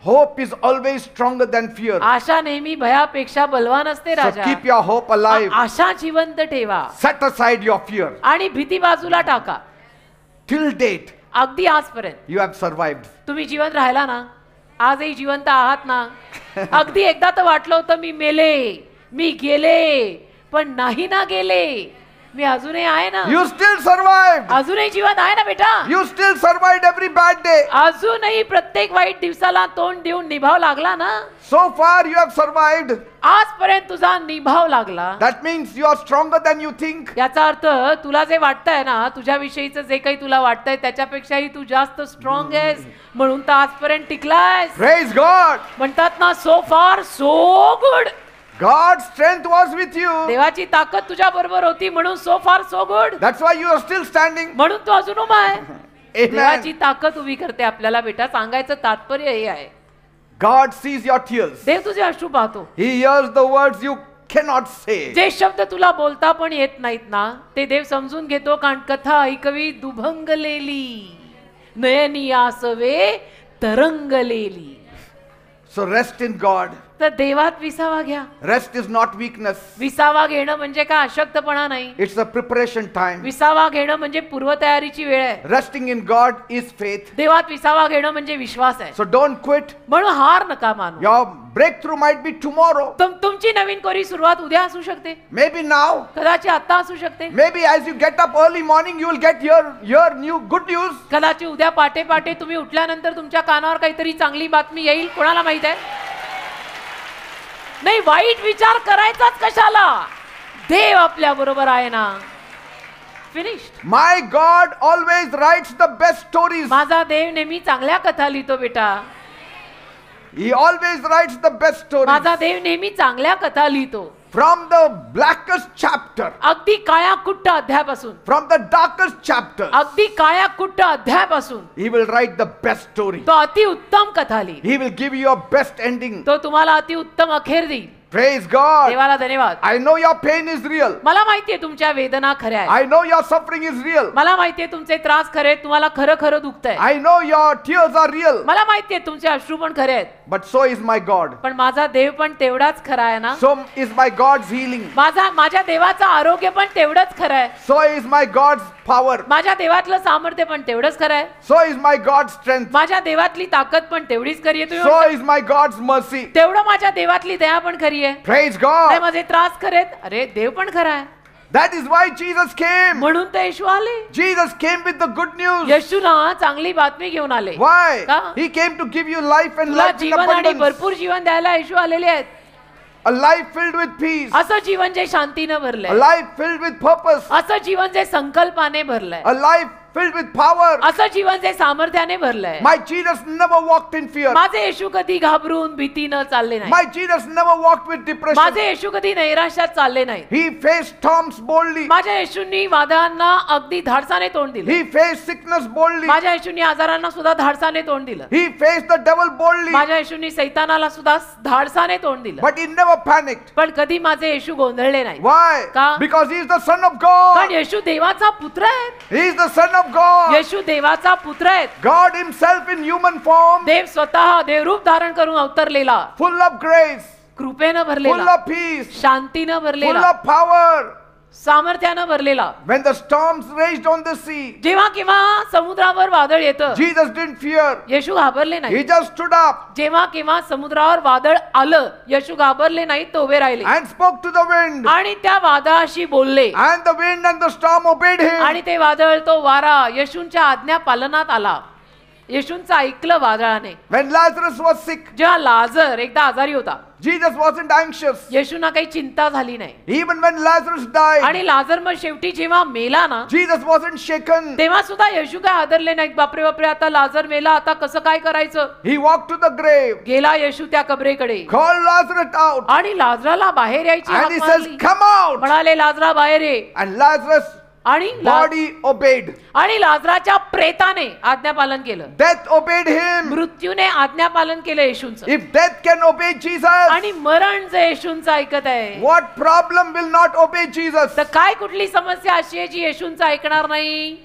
Hope is always stronger than fear. आशा नेहमी भयापेक्षा बलवान असते So Raja. keep your hope alive. आशा जिवंत ठेवा Set aside your fear. आणि भीती बाजूला टाका. Till date, अगदी आजपर्यंत you have survived. तुम्ही जिवंत राहिला ना. आजही जिवंत आहात ना. अगदी एकदा तर वाटलं होतं मी मेले, मी गेले, पण नाही ना गेले. मी अजूनही आहे ना. You still survived. अजूनही जिवंत आहे ना बेटा. You still survived every bad day. अजूनही प्रत्येक वाईट दिवसाला तोंड देऊन निभाव लागला ना. So far you have survived. आजपर्यंत तुझा निभाव लागला. That means you are stronger than you think. याचा अर्थ तुला जे वाटतंय ना, तुझ्या विषयीचं जे काही तुला वाटतंय त्याच्यापेक्षाही तू जास्त स्ट्रॉंग आहेस म्हणून तर आजपर्यंत टिकलायस. Praise God. म्हणतात ना सो फार so good. God's strength was with you. देवाची ताकद तुझ्या बरोबर होती म्हणून सो फार so good. That's why you are still standing. म्हणून तू अजून उभा आहे. देवाची Amen. ताकद उभी करते आपल्याला बेटा. सांगायचं तात्पर्य हे आहे. God sees your tears. देव तुझे अश्रू पाहतो. He hears the words you cannot say. जे शब्द तुला बोलता पण येत नाहीत ना ते देव समजून घेतो. कारण कथा ऐकवी दुभंगलेली, नयनी आसवे तरंगलेली. So rest in God. तर देवात विसावा घ्या. Rest is not weakness. विसावा घेणं म्हणजे काय अशक्तपणा नाही. It's a preparation time. विसावा घेणं म्हणजे पूर्वतयारीची वेळ आहे. Resting in God is faith. देवात विसावा घेणं म्हणजे विश्वास आहे. So don't quit. म्हणून हार नका मानू. Your breakthrough might be tomorrow. तुमची नवीन कोरी सुरुवात उद्या असू शकते. Maybe now. कदाचित आता असू शकते. Maybe as you get up early morning, you will get your new good news. कदाचित उद्या पाटे पाटे तुम्ही उठल्यानंतर तुमच्या कानावर काहीतरी चांगली बातमी येईल. कोणाला माहित आहे. नाही वाईट विचार करायचाच कशाला. देव आपल्या बरोबर आहे ना. Finished. My God always writes the best stories. माझा देव नेहमी चांगल्या कथा लिहितो बेटा. He always writes the best stories. माझा देव नेहमी चांगल्या कथा लिहितो. From the blackest chapter, अगदी काळ्या कुट्ट अध्यायापासून, from the darkest chapter, अगदी काळ्या कुट्ट अध्यायापासून He will write the best story. तो अति उत्तम कथा लिहिल. He will give you a best ending. तो तुम्हाला अति उत्तम अखेर देईल. Praise God. देवाला धन्यवाद. I know your pain is real. मला माहितीये तुमच्या वेदना खऱ्या आहेत. I know your suffering is real. मला माहितीये तुमचे त्रास खरे आहेत, तुम्हाला खरं खरं दुखतंय. I know your tears are real. मला माहितीये तुमचे अश्रू पण खरे आहेत. But so is my God. पण माझा देव पण तेवढाच खरा आहे ना. So is my God's healing. माझ्या देवाचं आरोग्य पण तेवढंच खरं आहे. So is my God's power. माझ्या देवातलं सामर्थ्य पण तेवढंच खरं आहे. So is my God's strength. माझ्या देवातली ताकद पण तेवढीच खरी आहे. So is my God's mercy. तेवढं माझ्या देवातली दया पण खरी आहे. Praise God. माझे त्रास खरे आहेत, अरे देव पण खरा आहे. That is why Jesus came. म्हणून तर येशू आले. Jesus came with the good news. येशूला चांगली बातमी घेऊन आले. Why? का? He came to give you life and तुला life in जीवन आणि abundance. भरपूर जीवन द्यायला येशू आलेले आहेत. A life filled with peace. असं जीवन जे शांतीनं A भरलंय, life filled with purpose. असं जीवन जे संकल्पाने भरलंय, A life filled with power. असं जीवन जे सामर्थ्याने भरलंय. My Jesus never walked in fear. माझे येशू कधी घाबरून भीतीनं चालले नाही. My Jesus never walked with depression. माझे येशू कधी नैराश्यात चालले नाही. He faced storms boldly. माझ्या येशूंनी वादळांना अगदी धाडसाने तोंड दिलं. He faced sickness boldly. माझ्या येशूंनी आजारांना सुद्धा धाडसाने तोंड दिलं. He faced the devil boldly. माझ्या येशूंनी सैतानाला सुद्धा धाडसाने तोंड दिलं. But he never panicked. पण कधी माझे येशू गोंधळले नाही. Why? का? Because he is the Son of God. कारण येशू देवाचा पुत्र आहे. He is the Son of God. येशू देवाचा पुत्र आहे. God himself in human form. देव स्वतः देवरूप धारण करून अवतरलेला, Full of grace. कृपेनं Full भरलेला, of peace. शांतीनं Full भरलेला, of power. सामर्थ्यानं भरलेला. When the storms raged on the sea, जेव्हा केव्हा समुद्रावर वादळ येतं, Jesus didn't fear. येशू घाबरले नाही. He just stood up जेव्हा केव्हा समुद्रावर वादळ आलं, येशू घाबरले नाही, तो उभे राहिले and spoke to the wind. आणि त्या वादळाशी बोलले. And the wind and the storm obeyed him. आणि ते वादळ, तो वारा येशूंच्या आज्ञा पालनात आला. येशूंचं ऐकलं वादळाने. When Lazarus was sick, जेव्हा लाजर एकदा आजारी होता, Jesus wasn't anxious. येशूंना काही चिंता झाली नाही. Even when Lazarus died, आणि लाजर मग शेवटी जेव्हा मेला ना, Jesus wasn't shaken. तेव्हा सुद्धा येशू काय हादरले नाहीत. बापरे बापरे, आता लाजर मेला, आता कसं काय करायचं. He walked to the grave, गेला येशू त्या कबरेकडे called Lazarus out, आणि लाजराला बाहेर यायची and हाक he says, मारली. "Come out." म्हणाले, लाजरा बाहेर ये. And Lazarus' आणि body obeyed. आणि लाजराच्या प्रेताने आज्ञापालन केलं. Death obeyed him. मृत्यूने आज्ञापालन केलं येशूंचं. If death can obey Jesus, आणि मरण जे येशूंचं ऐकत आहे, what problem will not obey Jesus? तर काय कुठली समस्या अशी आहे जी येशूंचं ऐकणार नाही.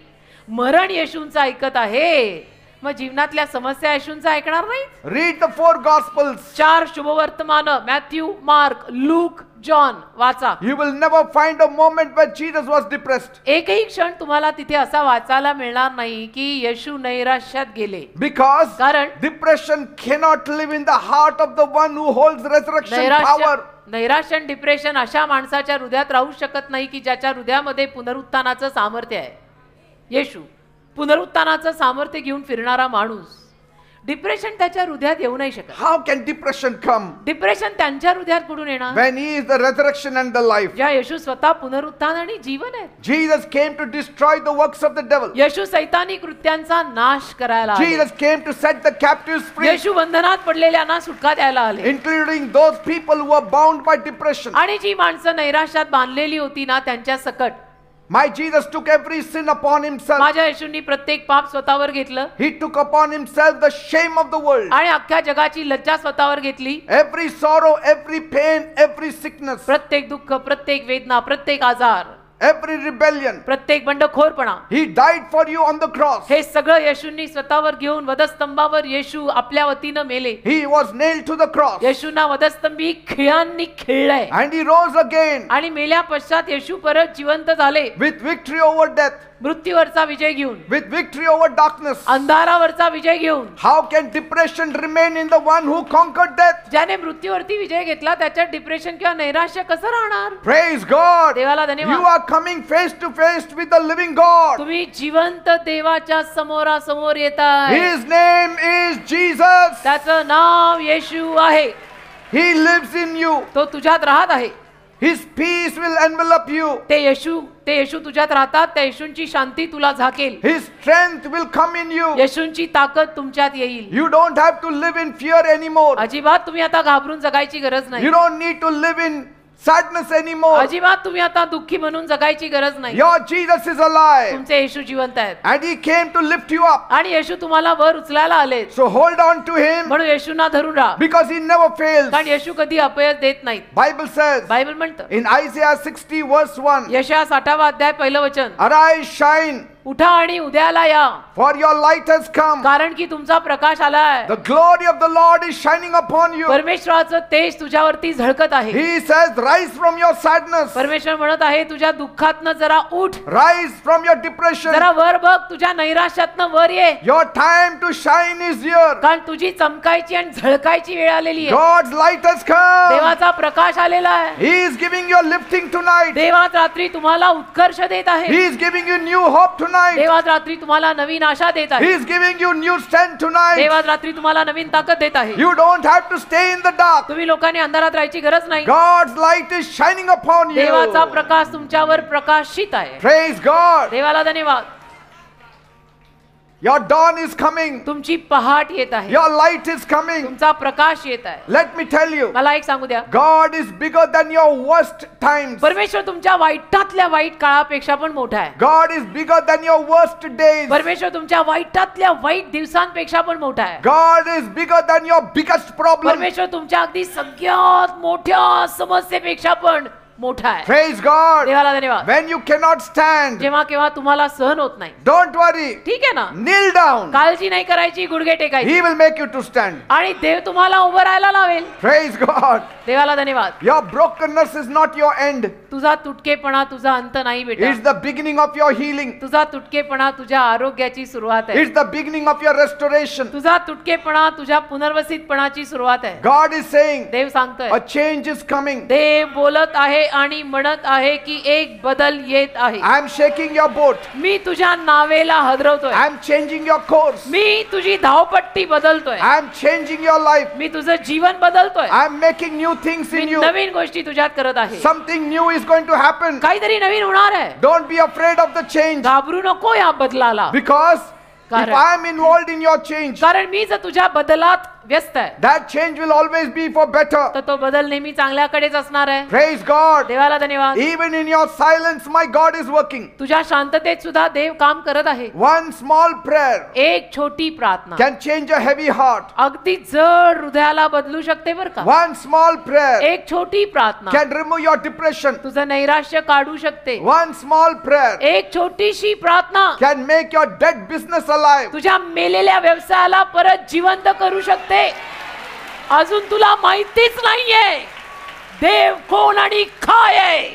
मरण येशूंचं ऐकत आहे, मग जीवनातल्या समस्या येशूंचं ऐकणार नाही. Read the 4 Gospels. 4 शुभवर्तमान, मॅथ्यू, मार्क, लूक, जॉन वाचा. You will never find a moment where Jesus was depressed. एकही क्षण तुम्हाला तिथे असा वाचायला मिळणार नाही की येशू नैराश्यात गेले. Because कारण depression cannot live in the heart of the one who holds resurrection power. नैराश्य आणि डिप्रेशन अशा माणसाच्या हृदयात राहू शकत नाही की ज्याच्या हृदयामध्ये पुनरुत्थानाचं सामर्थ्य आहे. येशू पुनरुत्थानाचं सामर्थ्य घेऊन फिरणारा माणूस, डिप्रेशन त्याच्या हृदयात येऊ नाही शकत. How can depression come? Depression त्यांच्या हृदयात कुठून येणार When he is the resurrection and the life. ज्या येशू स्वतः पुनरुत्थान आणि जीवन आहे. Jesus came to destroy the works of the devil. येशू सैतानी कृत्यांचा नाश करायला आले. Jesus came to set the captives free, येशू बंधनात पडलेल्यांना सुटका द्यायला आले. including those people who were bound by depression. आणि जी माणसं नैराश्यात बांधलेली होती ना, त्यांच्या सकट My Jesus took every sin upon himself. माझ्या येशूंनी प्रत्येक पाप स्वतःवर घेतलं. He took upon himself the shame of the world. आणि अख्ख्या जगाची लज्जा स्वतःवर घेतली. Every sorrow, every pain, every sickness, प्रत्येक दुःख, प्रत्येक वेदना, प्रत्येक आजार, every rebellion. प्रत्येक बंडखोरपणा, He died for you on the cross. हे सगळं येशूंनी स्वतःवर घेऊन वधस्तंभावर येशू आपल्या वतीनं मेले. He was nailed to the cross. येशूंना वधस्तंभी खिळ्यांनी खिळलंय. And he rose again आणि मेल्या पश्चात येशू परत जिवंत झाले. with victory over death, मृत्यूवरचा विजय घेऊन, with victory over darkness. अंधारावरचा विजय घेऊन. How can depression remain in the one who conquered death? ज्याने मृत्यूवरती विजय घेतला त्याच्यात डिप्रेशन किंवा नैराश्य कसं राहणार. Praise God. देवाला धन्यवाद. You are coming face to face with the living God. तुम्ही जिवंत देवाच्या समोरासमोर येताय. His name is Jesus. त्याचं नाव येशू आहे. He lives in you. तो तुझ्यात राहत आहे. His peace will envelop you. ते येशू तुझ्यात राहतात. त्या येशूंची शांती तुला झाकेल. His strength will come in you. येशूंची ताकद तुमच्यात येईल. You don't have to live in fear anymore. अजिबात तुम्ही आता घाबरून जगायची गरज नाही. You don't need to live in sadness anymore. अजिबात तुम्ही आता दुःखी म्हणून जगायची गरज नाही. Your Jesus is alive. तुमचे येशू जिवंत आहेत And he came to lift you up. आणि येशू तुम्हाला वर उचलायला आले. So hold on to him म्हणून येशूंना धरून राहा, because he never fails. कारण येशू कधी अपयश देत नाहीत. Bible says बायबल म्हणतं in Isaiah 60 verse 1, यशया 60वा अध्याय पहिलं वचन, arise, shine, उठा आणि उद्याला या, for your light has come. कारण की तुमचा प्रकाश आलाय. The glory of the Lord is shining upon you. परमेश्वराचं तेज तुझ्यावरती झळकत आहे. He says, rise from your sadness. परमेश्वर म्हणत आहे तुझ्या दुःखातनं जरा उठ, Rise from your depression. जरा वर बघ, तुझ्या नैराश्यातनं वर ये, Your time to shine is here. कारण तुझी चमकायची आणि झळकायची वेळ आलेली आहे. God's light has come. देवाचा प्रकाश आलेला आहे. He is giving you a lifting tonight. देव आज रात्री तुम्हाला उत्कर्ष देत आहे. He is giving you new hope tonight. देव आज रात्री तुम्हाला नवीन आशा देत He आहे. is giving you new strength tonight. देव आज रात्री तुम्हाला नवीन ताकद देत आहे. You don't have to stay in the dark. तुम्ही लोकांनी अंधारात राहायची गरज नाही. God's light is shining upon देवाचा you. प्रकाश तुमच्यावर प्रकाशित आहे. Praise God. देवाला धन्यवाद. Your dawn is coming. तुमची पहाट येत आहे, Your light is coming. तुमचा प्रकाश येत आहे. Let me tell you, मला एक सांगू द्या, God is bigger than your worst times. परमेश्वर तुमच्या वाईटातल्या वाईट काळापेक्षा पण मोठा आहे. God is bigger than your worst days. परमेश्वर तुमच्या वाईटातल्या वाईट दिवसांपेक्षा पण मोठा आहे. God is bigger than your biggest problem. परमेश्वर तुमच्या अगदी सगळ्यात मोठ्या समस्येपेक्षा पण मोठा आहे. Praise God. देवाला धन्यवाद. When you cannot stand, जेव्हा केव्हा तुम्हाला सहन होत नाही, don't worry. ठीक आहे ना, Kneel down. काळजी नाही करायची, गुडघे टेकायचे He will make you to stand. आणि देव तुम्हाला उभं राहायला लावेल. Praise God. देवाला धन्यवाद. Your brokenness is not your end. तुझा तुटकेपणा तुझा अंत नाही बेटा. It's the beginning of your healing. तुझा तुटकेपणा तुझ्या आरोग्याची सुरुवात आहे. It's the beginning of your restoration. तुझा तुटकेपणा तुझ्या पुनर्वसितपणाची सुरुवात आहे. God is saying देव सांगतोय, a change is coming. देव बोलत आहे आणि म्हणत आहे की एक बदल येत आहे. I am shaking your boat. मी तुझ्या नावेला हदरवतोय. I am changing your course. मी तुझी धावपट्टी बदलतोय. I am changing your life. मी तुझं जीवन बदलतोय. I am making new things me in you. नवीन गोष्टी तुझ्यात करत आहे. Something new is going to happen. काहीतरी नवीन होणार आहे. Don't be afraid of the change. घाबरू नको या बदलाला, Because if कारण- I am involved in your change, कारण मी जर तुझ्या बदलात व्यस्त आहे that change will always be for better. तर तो बदल नेहमी चांगल्याकडेच असणार आहे. Praise God. देवाला धन्यवाद. Even in your silence, my God is working. तुझ्या शांततेत सुद्धा देव काम करत आहे. One small prayer एक छोटी प्रार्थना can change a heavy heart. अगदी जड हृदयाला बदलू शकते बर का. One small prayer एक छोटी प्रार्थना can remove your depression. तुझं नैराश्य काढू शकते. One small prayer एक छोटीशी प्रार्थना can make your dead business alive. तुझ्या मेलेल्या व्यवसायाला परत जिवंत करू शकते. अजून तुला माहितीच नाहीये देव कोण आणि काय आहे.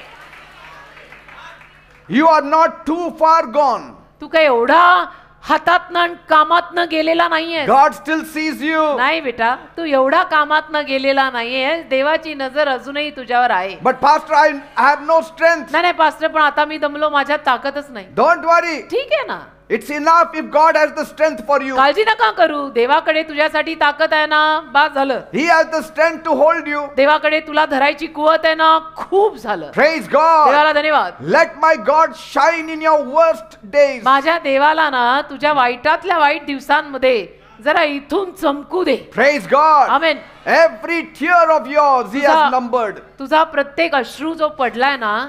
You are not too far gone. तू काय एवढा हातातनं कामातनं गेलेला नाहीये. God still sees you. नाही बेटा, तू एवढा कामातनं गेलेला नाहीये. देवाची नजर अजूनही तुझ्यावर आहे. But Pastor, I have no strength. नाही नाही पास्टर, पण आता मी दमलो, माझ्यात ताकदच नाही. Don't worry. ठीक आहे ना, It's enough if God has the strength for you. काळजी नका करू. देवाकडे तुझ्यासाठी ताकद आहे ना, बास झालं. He has the strength to hold you. देवाकडे तुला धरायची कुवत आहे ना, खूप झालं. Praise God. देवाला धन्यवाद. Let my God shine in your worst days. माझ्या देवाला ना तुझ्या वाईटातल्या वाईट दिवसांमध्ये जरा इथून चमकू दे. Praise God. Amen. Every tear of yours He has तुझा- numbered. तुझा प्रत्येक अश्रू जो पडलाय ना,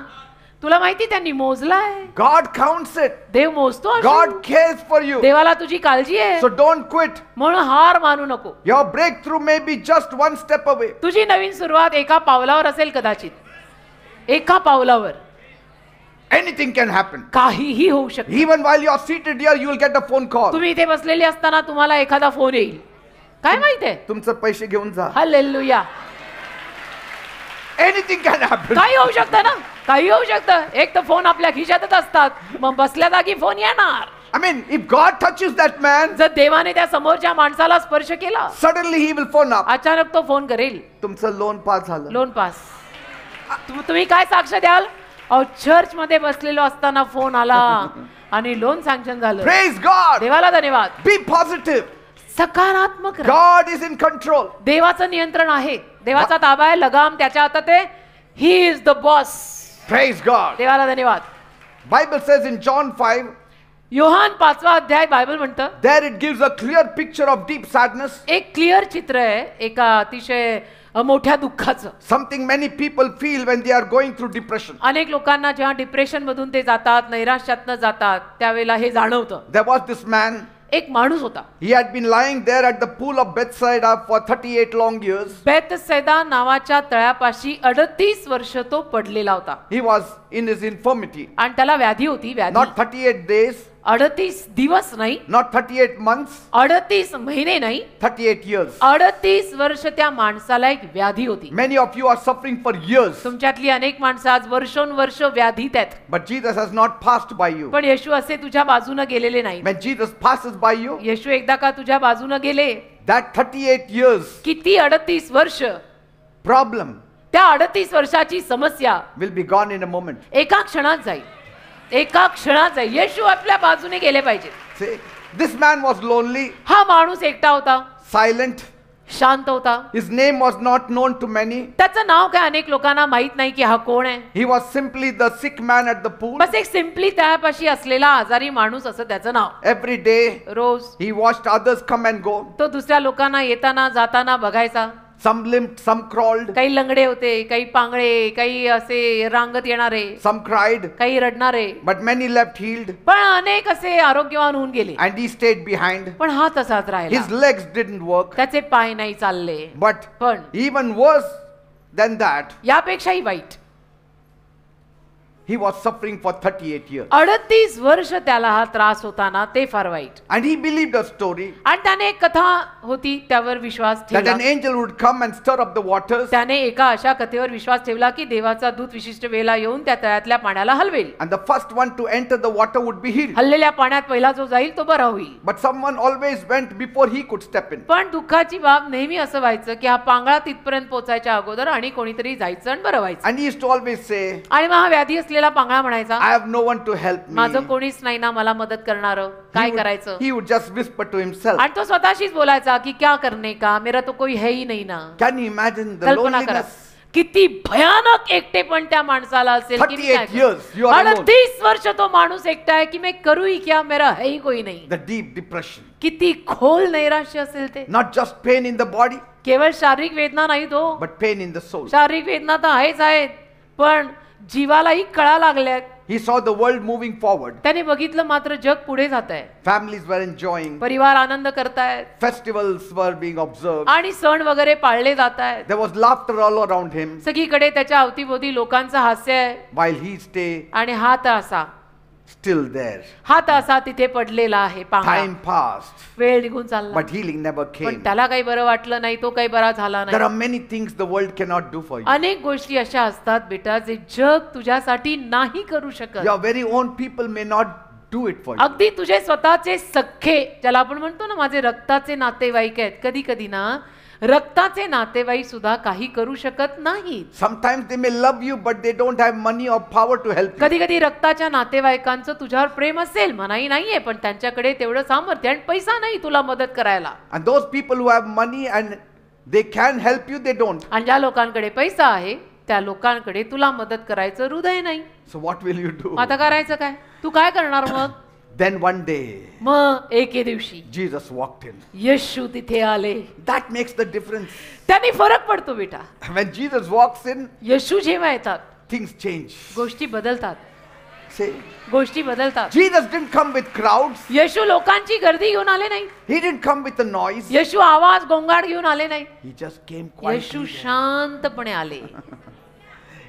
तुला माहिती त्यांनी मोजलाय. God counts it. देव मोजतो अश्रू. God cares for you. देवाला तुझी काळजी आहे, So don't quit. म्हणून हार मानू नको. Your breakthrough may be just one step away. तुझी नवीन सुरुवात एका पावलावर असेल कदाचित. एका पावलावर Anything can happen. काहीही होऊ शकते. Even while you are seated here, you will get a phone call. तुम्ही इथे बसलेले असताना तुम्हाला एखादा फोन येईल. काय माहितीये? तुमचे पैसे घेऊन जा. हालेलुया. Anything can happen. काही होऊ शकतं ना, काही होऊ शकतं. एक तर फोन आपल्या खिशातच असतात, मग बसल्या जागी फोन येणार. I mean, if God touches that man, जर देवाने त्या समोरच्या माणसाला स्पर्श केला, suddenly he will phone up. अचानक तो फोन करेल, तुमचं लोन पास झालं. Loan pass. तुम्ही काय साक्ष द्याल? अहो, चर्च मध्ये बसलेलो असताना फोन आला आणि लोन सँक्शन झालं. Praise God. देवाला धन्यवाद. Be positive. सकारात्मक राहा. God is in control. देवाचं नियंत्रण आहे, देवाचा ताबा आहे, लगाम त्याच्या हातात आहे. He is the boss. Praise God. देवाला धन्यवाद. Bible says in John 5, Yohan 5वा अध्याय बायबल म्हणतं, there it gives a clear picture of deep sadness. एक क्लिअर चित्र आहे एका अतिशय मोठ्या दुःखाचं. Something many people feel when they are going through depression. अनेक लोकांना जेव्हा डिप्रेशन मधून ते जातात, नैराश्यातनं जातात, त्यावेळेला हे जाणवतं. There was this man. एक माणूस होता. He had been lying there at the pool of Bethsaida for 38 long years. Bethsaida नावाच्या तळ्यापाशी 38 वर्ष तो पडलेला होता. He was in his infirmity. आणि त्याला व्याधी होती. व्याधी Not 38 days. 38 दिवस नाही, Not 38 months. 38 महिने नाही, 38 years. 38 वर्ष त्या माणसाला एक व्याधी होती. Many of you are suffering for years. तुमच्यातली अनेक माणसं आज वर्षोनवर्ष व्याधीत आहेत. But Jesus has not passed by you. पण येशू असे तुझ्या बाजूने गेलेले नाही. When Jesus passes by you, येशू एकदा का तुझ्या बाजूने गेले, that 38 years किती 38 वर्ष, problem त्या 38 वर्षाची समस्या will be gone in a moment. एका क्षणात जाईल. एका क्षणात जाईल. येशू आपल्या बाजूने गेले पाहिजे. See, this man was lonely, हा माणूस एकटा होता, silent. शांत होता. His name was not known to many. त्याचं नाव काय अनेक लोकांना माहित नाही की हा कोण आहे. He was simply the sick man at the pool. बस एक सिम्पली त्यापाशी असलेला आजारी माणूस असं त्याचं नाव. Every day rose he watched others come and go. तो दुसऱ्या लोकांना येताना जाताना बघायचा. Some limped, some crawled, काही लंगडे होते, काही पांगळे, काही असे रांगत येणारे, some cried, काही रडणारे, but many left healed. पण अनेक असे आरोग्यवान होऊन गेले. And he stayed behind. पण हा तसाच His राहिला. legs didn't work. त्याचे पाय नाही चालले. But पण even worse than that, यापेक्षाही वाईट, he was suffering for 38 years. 38 वर्ष त्याला हा त्रास होता ना, ते फार वाईट. And he believed a story आणि त्याने एक कथा होती त्यावर विश्वास that ठेवला. an angel would come and stir up the waters, त्याने एका अशा कथेवर विश्वास ठेवला की देवाचा दूत विशिष्ट वेळेला येऊन त्या तळ्यातल्या पाण्याला हलवेल. and the first one to enter the water would be healed. हललेल्या पाण्यात पहिला जो जाईल तो बरा होईल. But someone always went before he could step in. पण दुःखाची बाब नेहमी असं व्हायचं की हा पांगळा तिथपर्यंत पोहोचायच्या अगोदर आणि कोणीतरी जायचं आणि बरं व्हायचं. And he used to always say, आणि मग हा व्याधी असलेला पांगळा म्हणायचा, I have no one to help me. माझं कोणीच नाही ना मला मदत करणारं, काय करायचं. He would just whisper to himself. आणि तो स्वतःशीच बोलायचा की क्या करने का, मेरा तो कोई है ही नहीं ना. Can you imagine the कल्पना करा loneliness? किती भयानक एकटेपण त्या माणसाला असेल. की मी 38 काय करू? years, you are alone. 38 वर्ष तो माणूस एकटा आहे की मैं करू ही क्या, मेरा है ही कोई नहीं. The deep depression. किती खोल नैराश्य असेल ते. Not just pain in the body, केवळ शारीरिक वेदना नाही तो, but pain in the soul. शारीरिक वेदना तर आहेच आहेत, पण जीवालाही कळा लागल्यात. He saw the world moving forward. त्याने बघितलं मात्र जग पुढे जात आहे. Families were enjoying. परिवार आनंद करतायत Festivals were being observed. आणि सण वगैरे पाळले जात आहेत. There was laughter all around him, सगळीकडे त्याच्या अवतीभोवती लोकांचं हास्य आहे. while he stayed आणि हा तर असा still there. हा तर असा तिथे पडलेला आहे पांगळा. Time passed, वेळ निघून चालला, but healing never पण came. त्याला काही बरं वाटलं नाही, तो काही बरा झाला There नाही. are many things the world cannot do for you. अनेक गोष्टी अशा असतात बेटा जे जग तुझ्यासाठी नाही करू शकत. Your very own people may not do it for you. अगदी तुझे स्वतःचे सख्खे, ज्याला आपण म्हणतो ना माझे रक्ताचे नातेवाईक आहेत, कधी कधी ना रक्ताचे नातेवाईक सुद्धा काही करू शकत नाहीत. Sometimes they may love you, but they don't have money or power to help you. कधी कधी रक्ताच्या नातेवाईकांचं तुझ्यावर प्रेम असेल, मनाई नाहीये, पण त्यांच्याकडे तेवढं सामर्थ्य आणि पैसा नाही तुला मदत करायला. And those people who have money and they can help you, they don't. आणि ज्या लोकांकडे पैसा आहे त्या लोकांकडे तुला मदत करायचं हृदय नाही. So what will you do? आता करायचं काय, तू काय करणार मग. Then one day, मग एके दिवशी Jesus walked in. येशू तिथे आले. That makes the difference. त्याने फरक पडतो बेटा. When Jesus walks in, येशू जेव्हा येतात things change. गोष्टी बदलतात. Say, गोष्टी बदलतात. Jesus didn't come with crowds. येशू लोकांची गर्दी घेऊन आले नाही. He didn't come with a noise. येशू आवाज गोंगाट घेऊन आले नाही. He just came Yeshu quietly. शांतपणे आले.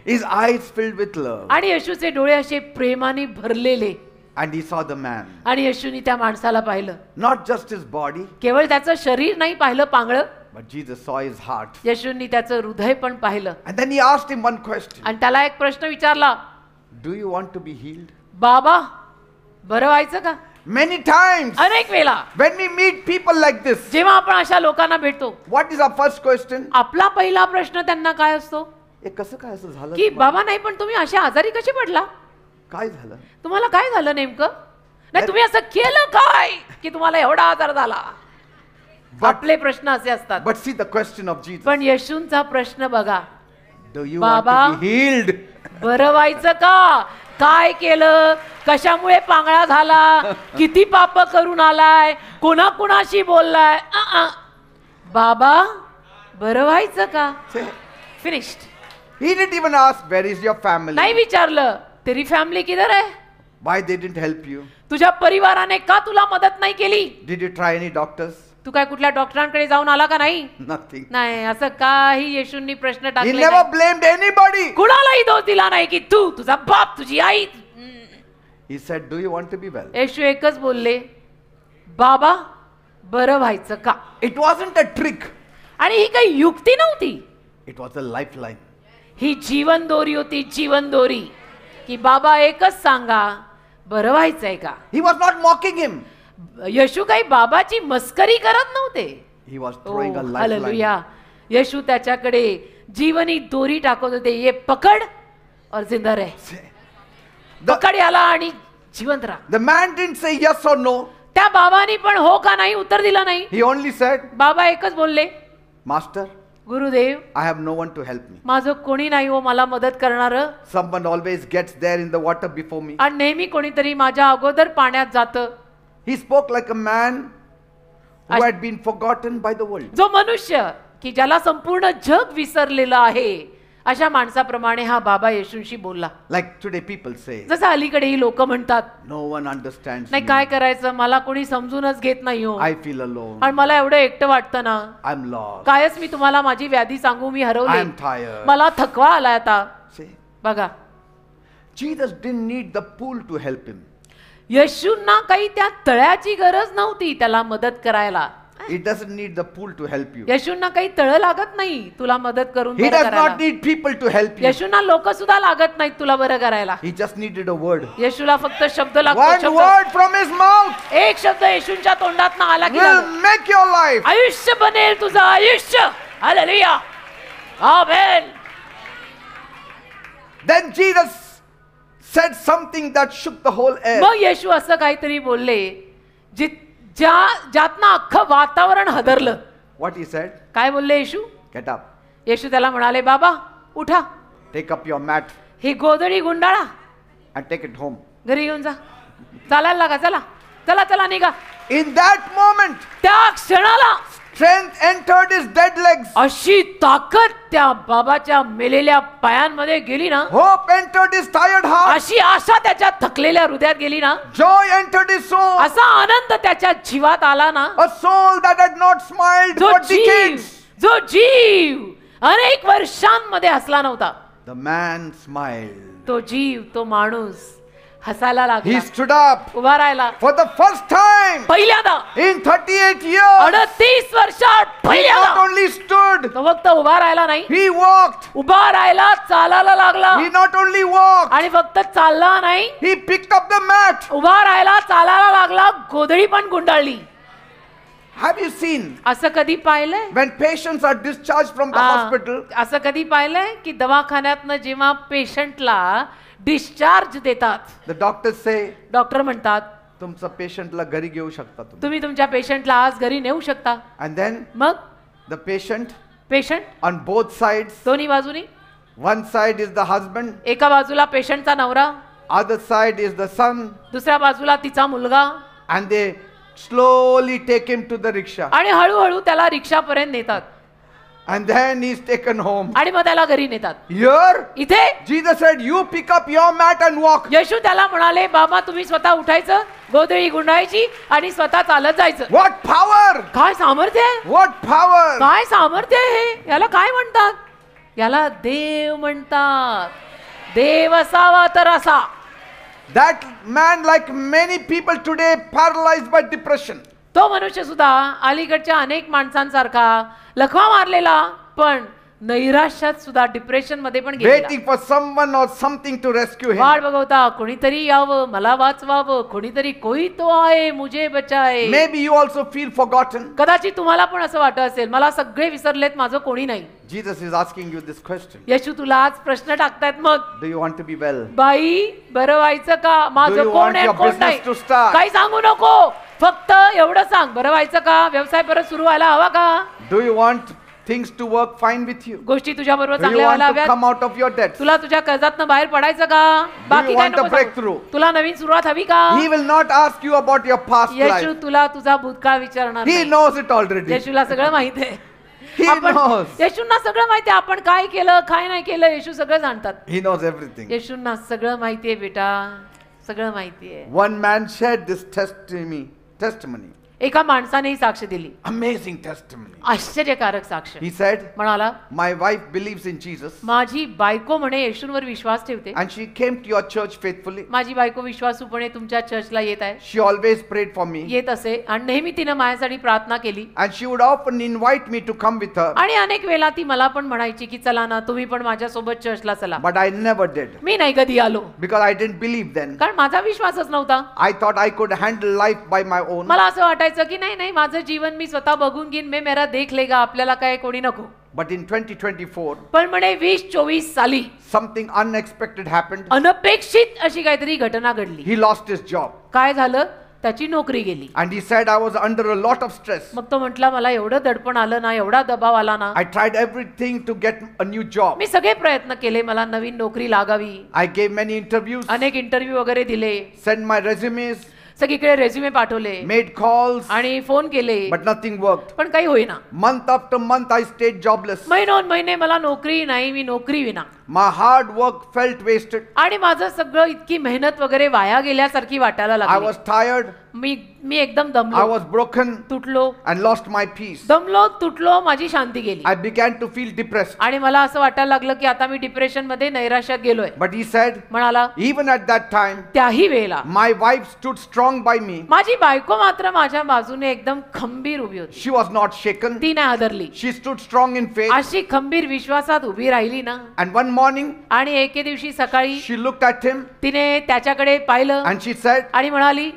His eyes filled with love. आणि येशूचे डोळे असे प्रेमाने भरलेले. And he saw the man. आणि येशूनी त्या माणसाला पाहिलं. Not just his body, केवळ त्याचं शरीर नाही पाहिलं पांगळं, but Jesus saw his heart. येशूंनी त्याचं हृदय पण पाहिलं. And then he asked him one question. आणि त्याला एक प्रश्न विचारला, Do you want to be healed? बाबा बरं व्हायचं का. Many times, अनेक वेळा when we meet people like this, जेव्हा आपण अशा लोकांना भेटतो, what is our first question? आपला पहिला प्रश्न त्यांना काय असतो हे कसं काय असं झालं की तुम्हाला? बाबा नाही पण तुम्ही अशा आजारी कसे पडला, काय झालं? तुम्हाला काय झालं नेमकं, नाही तुम्ही असं केलं काय की तुम्हाला एवढा आजार झाला. आपले प्रश्न असे असतात. But see the question of Jesus. पण येशूंचा प्रश्न बघा, Do you want बाबा, to be healed? बरं व्हायचं का, काय केलं, कशामुळे पांगळा झाला, किती पाप करून आलाय, कोणाशी बोललाय. बाबा बरं व्हायचं का? Say, finished. he didn't even ask, where is your family? नाही विचारलं तेरी फॅमिली किधर आहे? Why they didn't help you? तुझ्या परिवाराने का तुला मदत नाही केली? Did you try any doctors? तू काय कुठल्या डॉक्टरांकडे जाऊन आला का नाही? Nothing. नाही, असं काही येशूंनी प्रश्न He टाकले never नाही. blamed anybody. कुणालाही दोष दिला नाही की तू, तुझा बाप, तुझी आई. He said, do you want to be well? येशू एकच बोलले, बाबा बरं व्हायचं का? It wasn't a trick. आणि ही काही युक्ती नव्हती, It was a lifeline. ही जीवन दोरी होती, जीवन दोरी. की बाबा एकच सांगा, बरं व्हायचंय का? He was not mocking him. येशू काही बाबाची मस्करी करत नव्हते. He was throwing a lifeline. Hallelujah. येशू त्याच्याकडे जीवनी दोरी टाकत होते. ये पकड और जिंदा रह. The, पकड याला आणि जिवंत राहा. the man didn't say yes or no. त्या बाबांनी पण हो का नाही उत्तर दिलं नाही. He only said, बाबा एकच बोलले, Master, Gurudev I have no one to help me. माझं कोणी नाही हो मला मदत करणारं. Someone always gets there in the water before me. आणि नेहमी कोणीतरी माझ्या अगोदर पाण्यात जातं. He spoke like a man who had been forgotten by the world. जो मनुष्य की ज्याला संपूर्ण जग विसरलेलं आहे, अशा माणसाप्रमाणे हा बाबा येशूंशी बोलला. Like today people say, जसं अलीकडेही लोक म्हणतात, no one understands नाही me. काय करायचं, मला कोणी समजूनच घेत नाही हो, I feel alone. आणि मला एवढं एकटं वाटतं ना. I'm lost. कायच मी तुम्हाला माझी व्याधी सांगू, मी हरवले, I'm tired. मला थकवा आलाय आता. See, बघा, Jesus didn't need the pool to help him. येशूंना काही त्या तळ्याची गरज नव्हती त्याला मदत करायला. He doesn't need the pool to help you. येशूंना काही तळ लागत नाही तुला मदत करून He बरं does करायला. not need people to help you. येशूंना लोक सुद्धा लागत नाहीत तुला बरं करायला. He just needed a word. येशूला फक्त शब्द लागतो. One शब्द. word from his mouth एक शब्द येशूंच्या तोंडात आला की will झालं. make your life. आयुष्य बनेल तुझं आयुष्य. Hallelujah. Amen. Then Jesus said something that shook the whole air. मग येशू असं काहीतरी बोलले ज्यातनं अख्खं वातावरण हदरलं. What he said? काय बोलले येशू? Get up. येशू त्याला म्हणाले, बाबा उठा, Take up your mat he गोधडी गुंडाळा, and take it home. घरी घेऊन जा, चालायला लागा, चला चला चला निघा. In that moment, त्या क्षणाला strength entered his dead legs. अशी ताकद त्या बाबाच्या मेलेल्या पायांमध्ये गेली ना. Hope entered his tired heart. अशी आशा त्याच्या थकलेल्या हृदयात गेली ना. Joy entered his soul. असा आनंद त्याच्या जीवात आला ना. A soul that had not smiled जो for जीव decades. जो जीव अनेक वर्षांमध्ये हसला नव्हता, The man smiled. तो जीव, तो माणूस हसायला लागला. He stood up उभा राहिला. for the first time पहिल्यांदा in 38 years. 38 वर्षात He not पहिल्यांदा only stood, तो फक्त उभा राहिला नाही, he walked. उभा राहिला, चालायला लागला. He not only walked, आणि फक्त चालला नाही, he picked up the mat. उभा राहिला, चालायला लागला, गोधडी पण गुंडाळली. Have you seen असं कधी पाहिलंय? when patients are discharged from the hospital? असं कधी पाहिलंय की दवाखान्यातनं जेव्हा पेशंटला डिस्चार्ज देतात, The doctors say, डॉक्टर म्हणतात तुमचा पेशंटला घरी घेऊ शकता तुम्ही. तुम्ही तुमच्या पेशंटला आज घरी नेऊ शकता. And then मग the patient patient on both sides, दोन्ही बाजूनी, one side is the husband, एका बाजूला पेशंटचा नवरा, other side is the son, दुसऱ्या बाजूला तिचा मुलगा, and they slowly take him to the rickshaw. आणि हळूहळू त्याला रिक्षापर्यंत नेतात And then he's taken home. आणि मग त्याला घरी नेतात. Here, इथे Jesus said, you pick up your mat and walk. येशू त्याला म्हणाले, बाबा तुम्ही स्वतः उठायचं, गोधडी गुंडाळायची आणि स्वतः चालत जायचं. What power! काय सामर्थ्य आहे, What power! काय सामर्थ्य आहे हे. याला काय म्हणतात? याला देव म्हणतात. देव असावा तर असा. That man, like many people today, paralyzed by depression. तो मनुष्य सुद्धा अलीकडच्या अनेक माणसांसारखा लखवा मारलेला, पण नैराश्यात सुद्धा, डिप्रेशन मध्ये पण गेलेला. Waiting for someone or something to rescue him. वाट बघवता, कोणीतरी यावं, मला वाचवावं, कोणीतरी, कोई तो आए मुझे बचाए. Maybe you also feel forgotten. कदाचित तुम्हाला पण असं वाटत असेल, मला सगळे विसरलेत, माझं कोणी नाही. Jesus is asking you this question. येशू तुला आज प्रश्न टाकतायत, मग Do you want to be well? बाई बरं व्हायचं का, Do माझं you कोण want आहे your कोण business नाही, to start? काही सांगू नको, फक्त एवढं सांग, बरं व्हायचं का, व्यवसाय परत सुरू व्हायला हवा का, Do you want things to work fine with you? गोष्टी तुझ्या बरोबर Do you चांगल्या व्हायला want to हव्यात, come out of your debts? तुला तुझ्या कर्जातनं बाहेर पडायचं का, बाकी काय want a नको सांगू. breakthrough? तुला नवीन सुरुवात हवी का. He will not ask you about your past Yeshu life. तुला तुझा भूतकाळ विचारणार He नाही. knows it already. येशूला सगळं माहित आहे. He knows. येशूंना सगळं माहिती आहे, आपण काय केलं काय नाही केलं येशू सगळं जाणतात. He knows everything. येशूंना सगळं माहिती आहे बेटा, सगळं माहिती आहे. One man shared this testimony. एका माणसाने ही साक्ष दिली, Amazing testimony. आश्चर्यकारक साक्ष. He said, म्हणाला, my wife believes in Jesus माझी बायको म्हणे येशूंवर विश्वास ठेवते, and she came to your church faithfully. माझी बायको विश्वासूपणे तुमच्या चर्चला येत आहे, She always prayed for me येत असे आणि नेहमी तिनं माझ्यासाठी प्रार्थना केली. and she would often invite me to come with her, आणि अनेक वेळा ती मला पण म्हणायची की चला ना तुम्ही पण माझ्यासोबत चर्चला चला. but I never did मी नाही कधी आलो, because I didn't believe then. कारण माझा विश्वासच नव्हता. I thought I could handle life by my own. मला असं वाटायचं की नाही नाही माझं जीवन मी स्वतः बघून घेईन, मी मेरा देख लेगा, आपल्याला काय कोणी नको. But in 2024, पण म्हणे 2024 साली something unexpected happened. अनपेक्षित अशी काहीतरी घटना घडली. He lost his job काय झालं, त्याची नोकरी गेली. and he said, I was under a lot of stress. मग तो म्हटला मला एवढं दडपण आलं ना, एवढा दबाव आला ना, I tried everything to get a new job. मी सगळे प्रयत्न केले मला नवीन नोकरी लागावी, I gave many interviews, अनेक इंटरव्ह्यू वगैरे दिले, sent my resumes, सगळीकडे रेझ्युमे पाठवले made calls, आणि फोन केले, but nothing worked. पण काही होईना. Month after month, I stayed jobless. महिनोन महिने मला नोकरी नाही, मी नोकरी विना. My hard work felt wasted. आणि माझं सगळं इतकी मेहनत वगैरे वाया गेल्यासारखी वाटायला I लागली. was tired, मी एकदम I दमलो, was broken, तुटलो, and lost my peace. दमलो तुटलो, माझी शांती गेली. I began to feel depressed. आणि मला असं वाटायला लागलं की आता मी डिप्रेशन मध्ये नैराश्यात गेलोय. But he said, म्हणाला even at that time, त्याही वेळेला my wife stood strong by me. माझी बायको मात्र माझ्या बाजूने एकदम खंबीर उभी होती. She was not shaken. ती नाही हादरली, She stood strong in faith. अशी खंबीर विश्वासात उभी राहिली ना. And one morning, आणि एके दिवशी सकाळी she looked at him तिने त्याच्याकडे पाहिलं and she said, आणि म्हणाली,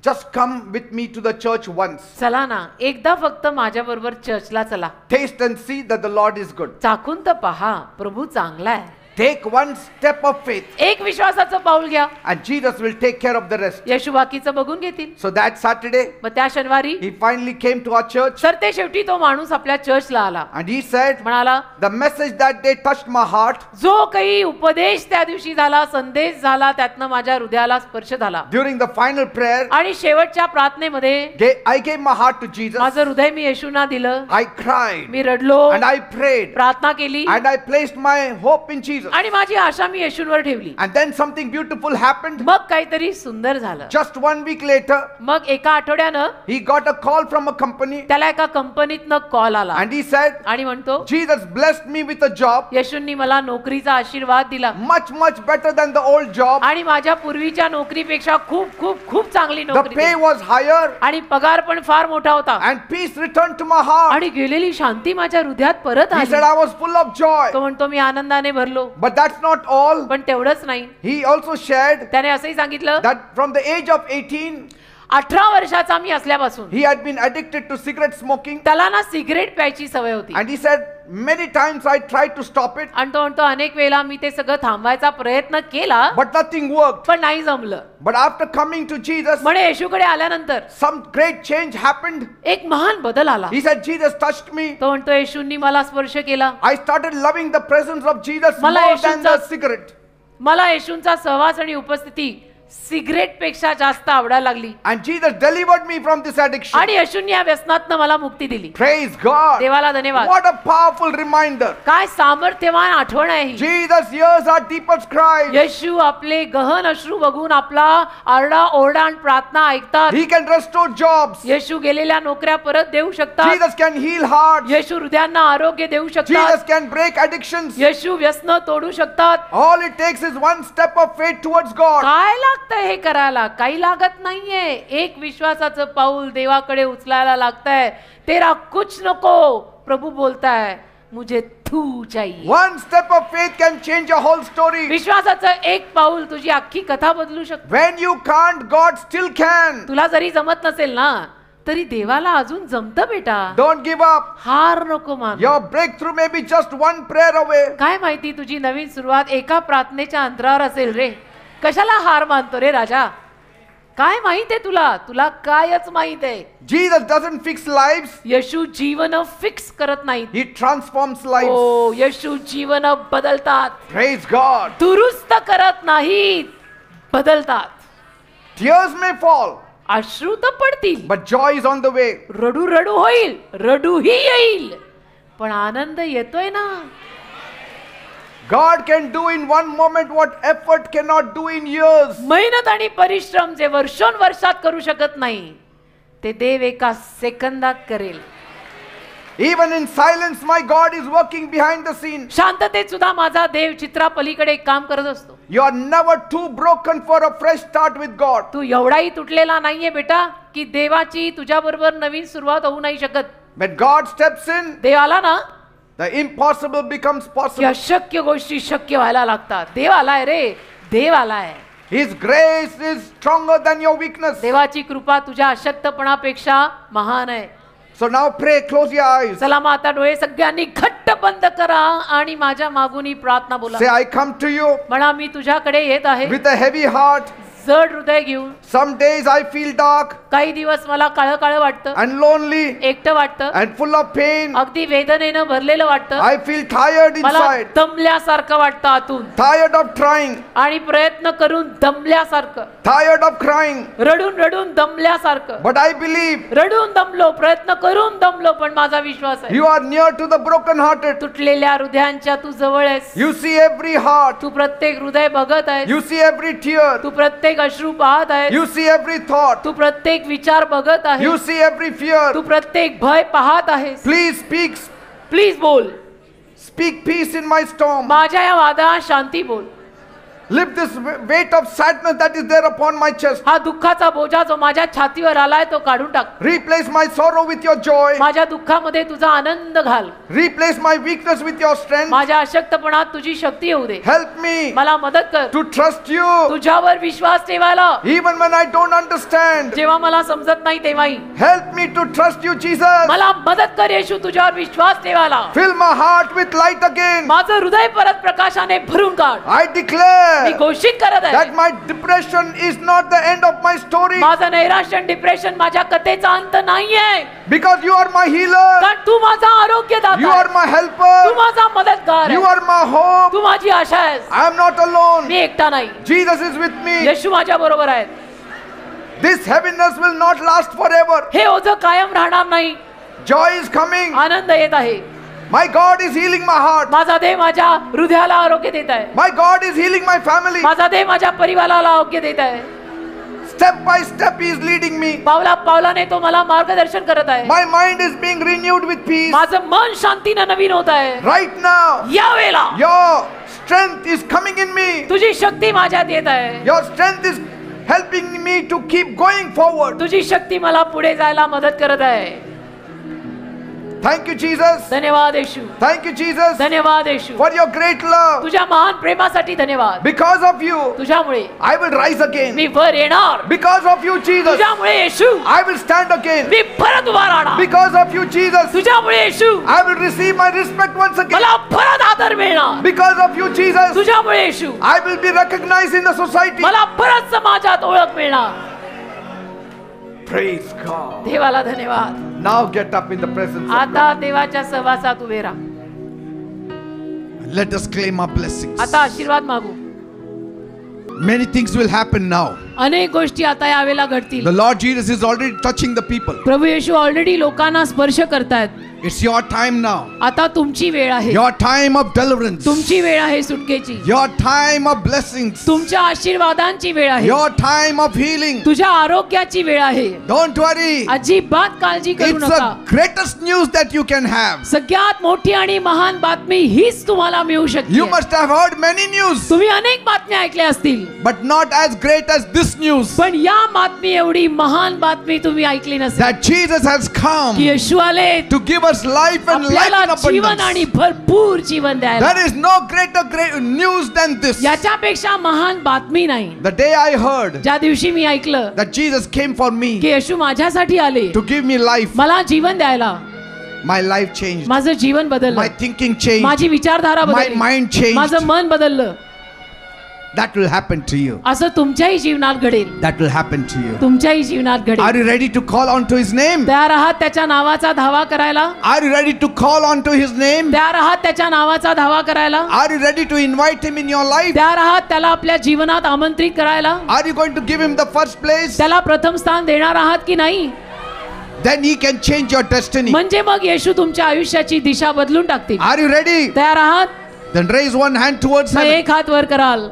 just come with me to the church once. चला ना एकदा फक्त माझ्या बरोबर चर्चला चला, Taste and see that the Lord is good. चाखून तर पहा प्रभू चांगला आहे. Take one step of faith एक विश्वासाचं पाऊल घ्या, and Jesus will take care of the rest. येशू बाकीचं बघून घेतील. So that Saturday, मग त्या शनिवारी he finally came to our church sir ते शेवटी तो माणूस आपल्या चर्चला आला. and he said, म्हणाला, the message that day touched my heart. जो काही उपदेश त्या दिवशी झाला, संदेश झाला, त्यातनं माझ्या हृदयाला स्पर्श झाला. During the final prayer, आणि शेवटच्या प्रार्थनेमध्ये I gave my heart to Jesus. माझं हृदय मी येशूंना दिलं, I cried मी रडलो, and I prayed प्रार्थना केली and I placed my hope in Jesus. आणि माझी आशा मी येशूंवर ठेवली. And then something beautiful happened. मग काहीतरी सुंदर झालं. Just 1 week later, मग एका आठवड्यानं he got a call from a company त्याला एका कंपनीतनं कॉल आला and he said, आणि म्हणतो, Jesus blessed me with a job येशूंनी मला नोकरीचा आशीर्वाद दिला much better than the old job. आणि माझ्या पूर्वीच्या नोकरीपेक्षा खूप खूप खूप चांगली The नोकरी pay दिली. was higher आणि पगार पण फार मोठा होता and peace returned to my heart. आणि गेलेली शांती माझ्या हृदयात परत He आली. said, I was full of joy. तो म्हणतो मी आनंदाने भरलो. But that's not all. पण तेवढंच नाही, He also shared त्याने असंही सांगितलं that from the age of 18, 18 वर्षाचा मी असल्यापासून he had been addicted to cigarette smoking. त्याला ना सिगरेट प्यायची सवय होती. And he said, many times I tried to stop it, आणि तो म्हणतो अनेक वेळा मी ते सगळं थांबवायचा प्रयत्न केला, but nothing worked. पण नाही जमलं. But after coming to Jesus, म्हणे येशूकडे आल्यानंतर some great change happened. एक महान बदल आला. He said, Jesus touched me. तो म्हणतो येशूंनी मला स्पर्श केला. I started loving the presence of Jesus मला more than the येशूंचा- cigarette. मला येशूंचा सहवास आणि उपस्थिती सिगरेट पेक्षा जास्त आवडायला लागली. And Jesus delivered me from this addiction. आणि येशूंनी या व्यसनातनं मला मुक्ती दिली. Praise God. देवाला धन्यवाद. What a powerful reminder. काय सामर्थ्यवान आठवण आहे ही. Jesus hears our deepest cries. येशू आपले गहन अश्रू बघून आपला आरडा ओरडा आणि प्रार्थना ऐकतात. He can restore jobs. येशू गेलेल्या नोकऱ्या परत देऊ शकतात. Jesus can heal hearts. येशू हृदयांना आरोग्य देऊ शकतात. Jesus can break addictions. येशू व्यसन तोडू शकतात. All it takes is one step of faith towards God. काय लागतं हे करायला? काही लागत नाहीये. एक विश्वासाचं पाऊल देवाकडे उचलायला लागतंय. तेरा कुछ नको, प्रभू बोलताय, मुझे तू चाहिए. One step of faith can change a whole story. विश्वासाचं एक पाऊल तुझी अख्खी कथा बदलू शकतं. When you can't, God still can. तुला जरी जमत नसेल ना, तरी देवाला अजून जमतं बेटा. Don't give up. हार नको मान. Your breakthrough may be just one prayer away. काय माहिती तुझी नवीन सुरुवात एका प्रार्थनेच्या अंतरावर असेल रे. कशाला हार मानतो रे राजा? काय माहित आहे तुला? तुला कायच माहित आहे? Jesus doesn't fix lives. Yeshu Jeevan fix करत नाहीत. He transforms lives. ओ येशू जीवन बदलतात. Praise God. दुरुस्त करत नाहीत, बदलतात. Tears may fall, अश्रू तर पडतील, but joy is on the way. रडू रडू होईल, रडूही येईल, पण आनंद येतोय ना. God can do in one moment what effort cannot do in years. मेहनत आणि परिश्रम जे वर्षात करू शकत नाही ते देव एका सेकंदात करेल. Even in silence, my God is working behind the scene. शांततेत सुद्धा माझा देव चित्रापलीकडे काम करत असतो. You are never too broken for a fresh start with God. तू एवढाही तुटलेला नाहीये बेटा की देवाची तुझ्या बरोबर नवीन सुरुवात होऊ नाही शकत. When God steps in, देव आला ना the impossible becomes की possible. अशक्य गोष्टी शक्य व्हायला लागतात. देव आलाय रे, देव आलाय. His grace is stronger than your weakness. देवाची कृपा तुझ्या अशक्तपणापेक्षा महान आहे. So now pray, close your eyes. चला मग आता डोळे सगळ्यांनी घट्ट बंद करा आणि माझ्या मागून ही प्रार्थना बोला. Say, I come to you म्हणा मी तुझ्याकडे येत आहे with a heavy heart. जड हृदय घेऊन. Some days I feel dark काही दिवस मला काळं काळं वाटतं, and lonely एकटं वाटतं, and full of pain. अगदी वेदनेनं भरलेलं वाटतं. I feel tired मला inside, दमल्यासारखं वाटतं आतून tired of trying, आणि प्रयत्न करून दमल्यासारखं, tired of crying. रडून रडून दमल्यासारखं. But I believe रडून दमलो, प्रयत्न करून दमलो, पण माझा विश्वास आहे you are near to the broken-hearted. तुटलेल्या हृदयांच्या तू जवळ आहेस. You see every heart. तू प्रत्येक हृदय बघत आहेस. You see every tear. तू प्रत्येक अश्रू पाहत आहेस. You see every thought. तू प्रत्येक विचार बघत आहेस. You see every fear. तू प्रत्येक भय पाहत आहेस. Please speak. प्लीज बोल. Speak peace in my storm. माझ्या या वादळात शांती बोल. Lift this weight of sadness that is there upon my chest. हा दुःखाचा बोजा जो माझ्या छातीवर आलाय तो काढून टाक. Replace my sorrow with your joy. माझ्या दुःखामध्ये तुझा आनंद घाल. Replace my weakness with your strength. माझ्या अशक्तपणात तुझी शक्ती होऊ दे. Help me मला मदत कर to trust you तुझ्यावर विश्वास ठेवायला, even when I don't understand. जेव्हा मला समजत नाही तेव्हाही. Help me to trust you, Jesus. मला मदत कर येशू तुझ्यावर विश्वास ठेवायला. Fill my heart with light again. माझं हृदय परत प्रकाशाने भरून काढ. I declare मी घोषित करत आहे that my depression is not the end of my story. माझं नैराश्य डिप्रेशन माझ्या कथेचा अंत नाहीये, Because you are my healer. कारण तू माझा आरोग्यदाता You are आहेस. my Tu helper. माझा मदतगार You आहेस. are my hope. तू माझी आशा आहेस. I am not alone. मी एकटा नाही. Jesus is with me. येशू माझ्या बरोबर आहेत. This heaviness will not last forever. हे ओझं कायम राहणार नाही. Joy is coming. आनंद येत आहे. My God is healing my heart. माझा देव माझ्या हृदयाला आरोग्य देत आहे. My God is healing my family. माझा देव माझ्या परिवाराला आरोग्य देत आहे. Step by step He is leading me. पावला पावलाने तो मला मार्गदर्शन करत आहे. My mind is being renewed with peace. माझं मन शांतीने नवीन होत आहे. Right now, या वेळेला your strength is coming in me. तुझी शक्ती माझ्यात येत आहे. Your strength is helping me to keep going forward. तुझी शक्ती मला पुढे जायला मदत करत आहे. Thank you, Jesus. धन्यवाद येशू. Thank you, Jesus, धन्यवाद येशू. for your great love. तुझ्या महान प्रेमासाठी धन्यवाद. Because of you, तुझ्यामुळे I will rise again. मी वर येणार. Because of you, Jesus, तुझ्यामुळे येशू I will stand again. मी परत उभा राहणार. Because of you, Jesus, तुझ्यामुळे येशू I will receive my respect once again. मला परत आदर मिळणार. Because of you, Jesus, तुझ्यामुळे येशू I will be recognized in the society. मला परत समाजात ओळख मिळणार. Praise God. देवाला धन्यवाद. Now get up in the presence of आता देवाच्या सहवासात उभे राहा. God. Let us claim our blessings. आता आशीर्वाद मागू. Many things will happen now. अनेक गोष्टी आता यावेळेला घडतील. The Lord Jesus is already touching the people. Prabhu Yeshu already लोकांना स्पर्श करतायत. It's your time now. आता तुमची वेळ आहे. Your time of deliverance. तुमची वेळ आहे सुटकेची. Your time of blessings. तुमच्या आशीर्वादांची वेळ आहे. Your time of healing. तुझ्या आरोग्याची वेळ आहे. Don't worry. अजिबात काळजी करू It's नका. the greatest news that you can have. सगळ्यात मोठी आणि महान बातमी हीच तुम्हाला मिळू शकते. You must have heard many news, तुम्ही अनेक बातम्या ऐकल्या असतील, but not as great as this news. पण या बातमी एवढी महान बातमी तुम्ही ऐकली नसेल That Jesus has come की येशू आले to give us life and life आपल्याला in जीवन आणि abundance. भरपूर जीवन द्यायला. There is no great news than this. याच्यापेक्षा महान बातमी नाही. The day I heard ज्या दिवशी मी ऐकलं that Jesus came for me की येशू माझ्यासाठी आले to give me life, मला जीवन द्यायला, my life changed. माझं जीवन My बदललं, thinking changed. माझी विचारधारा My बदलली, mind changed. माझं मन बदललं. That will happen to you. असं तुमच्याही जीवनात घडेल. That will happen to you. तुमच्याही जीवनात Are घडेल. you ready to call on to His name? तयार आहात त्याच्या नावाचा धावा करायला? Are you ready to call on to His name? तयार आहात त्याच्या नावाचा धावा करायला? Are you ready to invite Him in your life? तयार आहात त्याला आपल्या जीवनात आमंत्रित करायला? Are you going to give Him the first place? त्याला प्रथम स्थान देणार आहात की नाही? then He can change your destiny. म्हणजे मग येशू तुमच्या आयुष्याची दिशा बदलून टाकतील. Are you ready? तयार आहात? Then raise one hand towards मग heaven. एक हात वर कराल.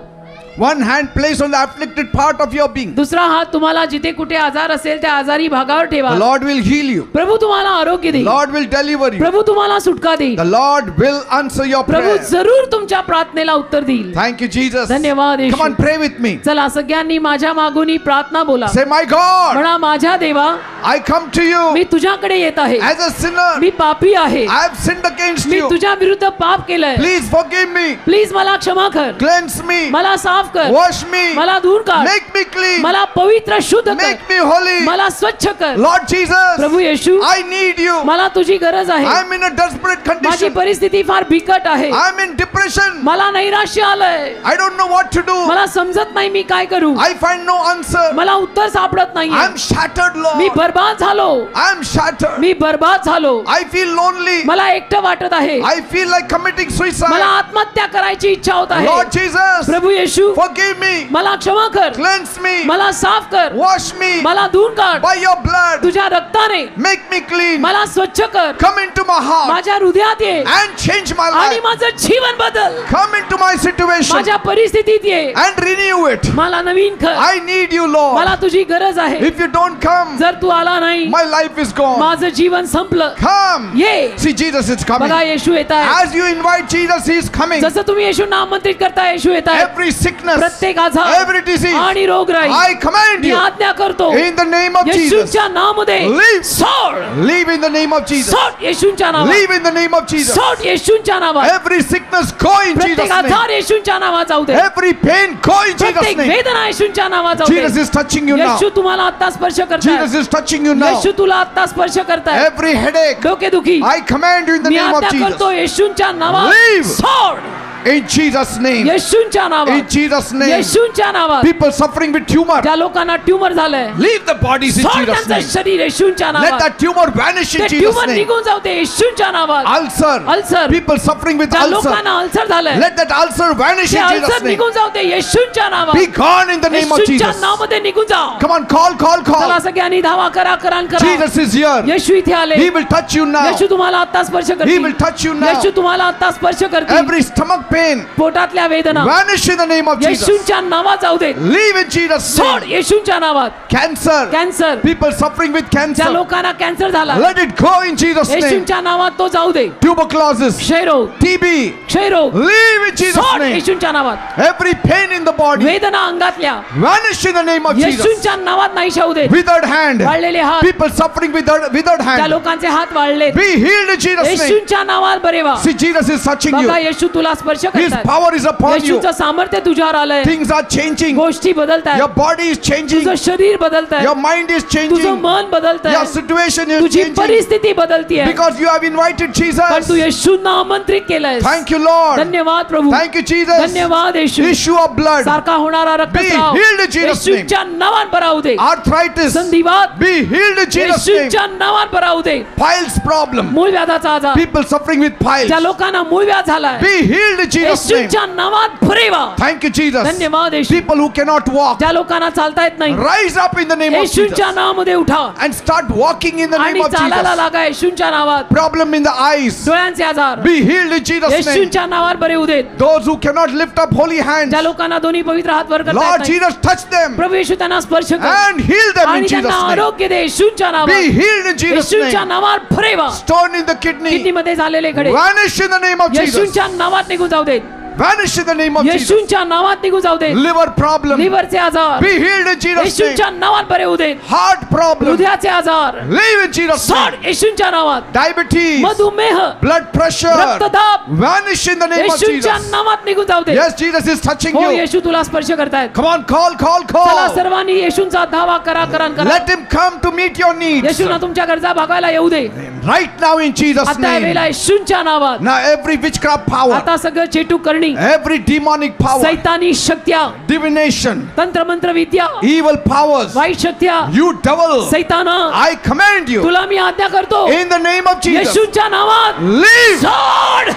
One hand placed on the afflicted part of your being. दुसरा हात तुम्हाला जिथे कुठे आजार असेल त्या आजारी भागावर ठेवा. The Lord will heal you. प्रभू तुम्हाला आरोग्य देईल. Lord will deliver you. प्रभू तुम्हाला सुटका देईल. The Lord will answer your Prabhu prayer. जरूर तुमच्या प्रार्थनेला उत्तर देईल. Thank you, Jesus. धन्यवाद येशू. Come on, pray with me. चला सगळ्यांनी माझ्या मागून प्रार्थना बोला. Say, my God, म्हणा माझ्या देवा I come to you मी तुझ्याकडे येत आहे. as a sinner. मी पापी आहे. I have sinned against me you. तुझ्या विरुद्ध पाप केलंय. Please forgive me. प्लीज मला क्षमा कर. Cleanse me. मला साफ कर. Wash me. मला दूर कर. Make me clean. मला पवित्र शुद्ध कर. Make me holy. मला स्वच्छ कर. Lord Jesus, Prabhu Yeshu I need you. मला तुझी गरज आहे. I'm in a desperate माझी condition. परिस्थिती फार बिकट आहे. I'm in depression. मला नैराश्य आलंय. I don't know what to do. मला समजत नाही मी काय करू. I find no answer. मला उत्तर सापडत नाहीये. I'm shattered, me Lord. बर्बाद झालो. I'm shattered. मी बर्बाद झालो. I feel lonely. मला एकटं वाटत आहे. I feel like committing मला suicide. आत्महत्या करायची इच्छा होत आहे. Lord Jesus, प्रभू येशू forgive me. मला क्षमा कर. Cleanse me. मला साफ कर. Wash me मला धुवून काढ. by your blood. तुझ्या रक्ताने Make me clean. मला स्वच्छ कर. Come into my heart माझ्या हृदयात ये and change my आणि life. माझं जीवन बदल. Come into my situation माझ्या परिस्थितीत ये. and renew it. मला नवीन कर. I need you, Lord. मला तुझी गरज आहे. If you don't come, जर तू आला नाही my life is gone. माझं जीवन संपलं. Come. ये. See, Jesus is coming. बघा येशू येत आहे. As you invite Jesus, He is coming. जसं तुम्ही येशूंना आमंत्रित करता येशू येत आहे. Every sickness, प्रत्येक आजार every disease, आणि रोगराई I command मी you आज्ञा करतो in the name of Jesus. येशूच्या नावामध्ये Leave. सोड. Leave in the name of Jesus. सोड येशूच्या नावात. Leave in the name of Jesus. सोड येशूच्या नावात. Every sickness go in Jesus' प्रत्येक name. आजार येशूच्या नावात जाऊ दे. Every pain go in Jesus' प्रत्येक name. वेदना येशूच्या नावात जाऊ Jesus they. is touching you now. येशू तुम्हाला आता स्पर्श करताय. Jesus is touching you now. येशू तुला आता स्पर्श करताय. Every headache, डोकेदुखी I command you in the me name of आज्ञा Jesus. करतो येशूच्या नावात. Leave. सोड In Jesus' name. येशूच्या In नावात. Jesus' name. येशूच्या नावात. People suffering with tumor, ज्या लोकांना ट्यूमर झालंय leave the bodies in सोड Jesus' त्यांचं name. शरीर येशूच्या Let नावात. that tumor vanish in ते Jesus' ट्यूमर name. निघून जाऊ दे येशूच्या नावात. Ulcer, Ulcer. people suffering with ज्या ulcer, लोकांना अल्सर झालंय let that ulcer vanish ते in अल्सर Jesus' name. निघून जाऊ दे येशूच्या नावात. Be gone in the name of येशूच्या Jesus. नावामध्ये निघून जा. Come on, call, call, चला call. सगळ्यांनी धावा करा करान करा. Jesus is here. येशू इथे आले. He will touch you now. येशू तुम्हाला आता स्पर्श He करतील. will touch you now. येशू तुम्हाला आता स्पर्श करतील. Every stomach pain, पोटातल्या वेदना vanish in the name of Jesus. येशूच्या नावात जाऊ दे. Leave in Jesus' सोड name. येशूच्या नावात. Cancer, cancer people suffering with ज्या cancer, लोकांना कॅन्सर झाला let it go in Jesus' name. येशूच्या नावात तो जाऊ दे. Tuberculosis, क्षयरोग TB, क्षयरोग leave in Jesus' सोड name. येशूच्या नावात. Every pain in the body, वेदना अंगातल्या vanish in the name of Jesus. येशूच्या नावात नाही शाऊ दे. Withered hand, वाळलेले हात people suffering with withered ज्या hand, लोकांचे हात वाळले be healed in Jesus' name. येशूच्या नावात बरे व्हा. See, Jesus is touching you. बघा येशू तुला स्पर्श His करतात. power is upon you. येशूचं सामर्थ्य तुझ्यावर आलंय. Things are changing. गोष्टी बदलतायत. Your body is changing. तुझं शरीर बदलतंय. Your mind is तुझं changing. मन बदलतंय. Your situation is तुझी changing. परिस्थिती बदलतीये Because you have invited पण Jesus. तू येशूंना आमंत्रित केलंयस. Thank you, Lord. धन्यवाद प्रभू. Thank you, Jesus. धन्यवाद येशू. Issue of blood, सारखा होणारा रक्तस्राव Be healed in Jesus' name. येशूच्या नावात बरा होऊ दे. arthritis, संधिवात be healed in Jesus' name. येशूच्या नावात बरा होऊ दे. Piles problem, मूळ व्याधाचा आजार people suffering with piles, ज्या लोकांना मूळ व्याध झालाय be healed in Jesus' name. येशूच्या नावात बरे व्हा. Thank you, Jesus. धन्यवाद येशू. People who cannot walk, ज्या लोकांना चालता येत नाही rise up in the name of Jesus येशूच्या नावामध्ये उठा and start walking in the name आणि of चालायला Jesus. लागा येशूच्या नावात. Problem in the eyes, डोळ्यांचे आजार be healed in Jesus' name. येशूच्या नावावर बरे होऊ देत. Those who cannot lift up holy hands, ज्या लोकांना दोन्ही पवित्र हात वर करता Lord येत नाही Jesus, touch them प्रभू येशू त्यांना स्पर्श कर and heal them in आणि Jesus' त्यांना name. आरोग्य दे येशूच्या Be नावात. healed in Jesus' येशूच्या name. नावावर बरे व्हा. Stone in the kidney, किडनीमध्ये झालेले खडे vanish in the name of Jesus. येशूच्या नावात निघून जाऊ देत. Vanish in the name of Jesus. येशूच्या नावात निघून जाऊ देत. Liver problem, लिव्हरचे आजार be healed in Jesus' name. येशूच्या नावात बरे होऊ देत. Heart problem, हृदयाचे आजार live in Jesus' सोड name. येशूच्या नावात. Diabetes, मधुमेह blood pressure, रक्तदाब vanish in the name of येशूच्या Jesus. नावात निघून जाऊ दे. Yes, Jesus is touching हो you. येशू तुला स्पर्श करतायत. Come on, call, call, चला call. सर्वांनी येशूंचा धावा करा करान करा. Let him come to meet your needs. येशूंना तुमच्या गरजा भागायला येऊ दे. Right now in Jesus' आता या वेळेला name. येशूंच्या नावात Now every witchcraft power, आता सगळं चेटू करणी every demonic power, सैतानी शक्त्या divination, तंत्रमंत्र विद्या evil powers, वाईट शक्त्या you devil, सैताना I command you तुला मी आज्ञा करतो in the name of Jesus, येशूच्या नावात leave. सोड.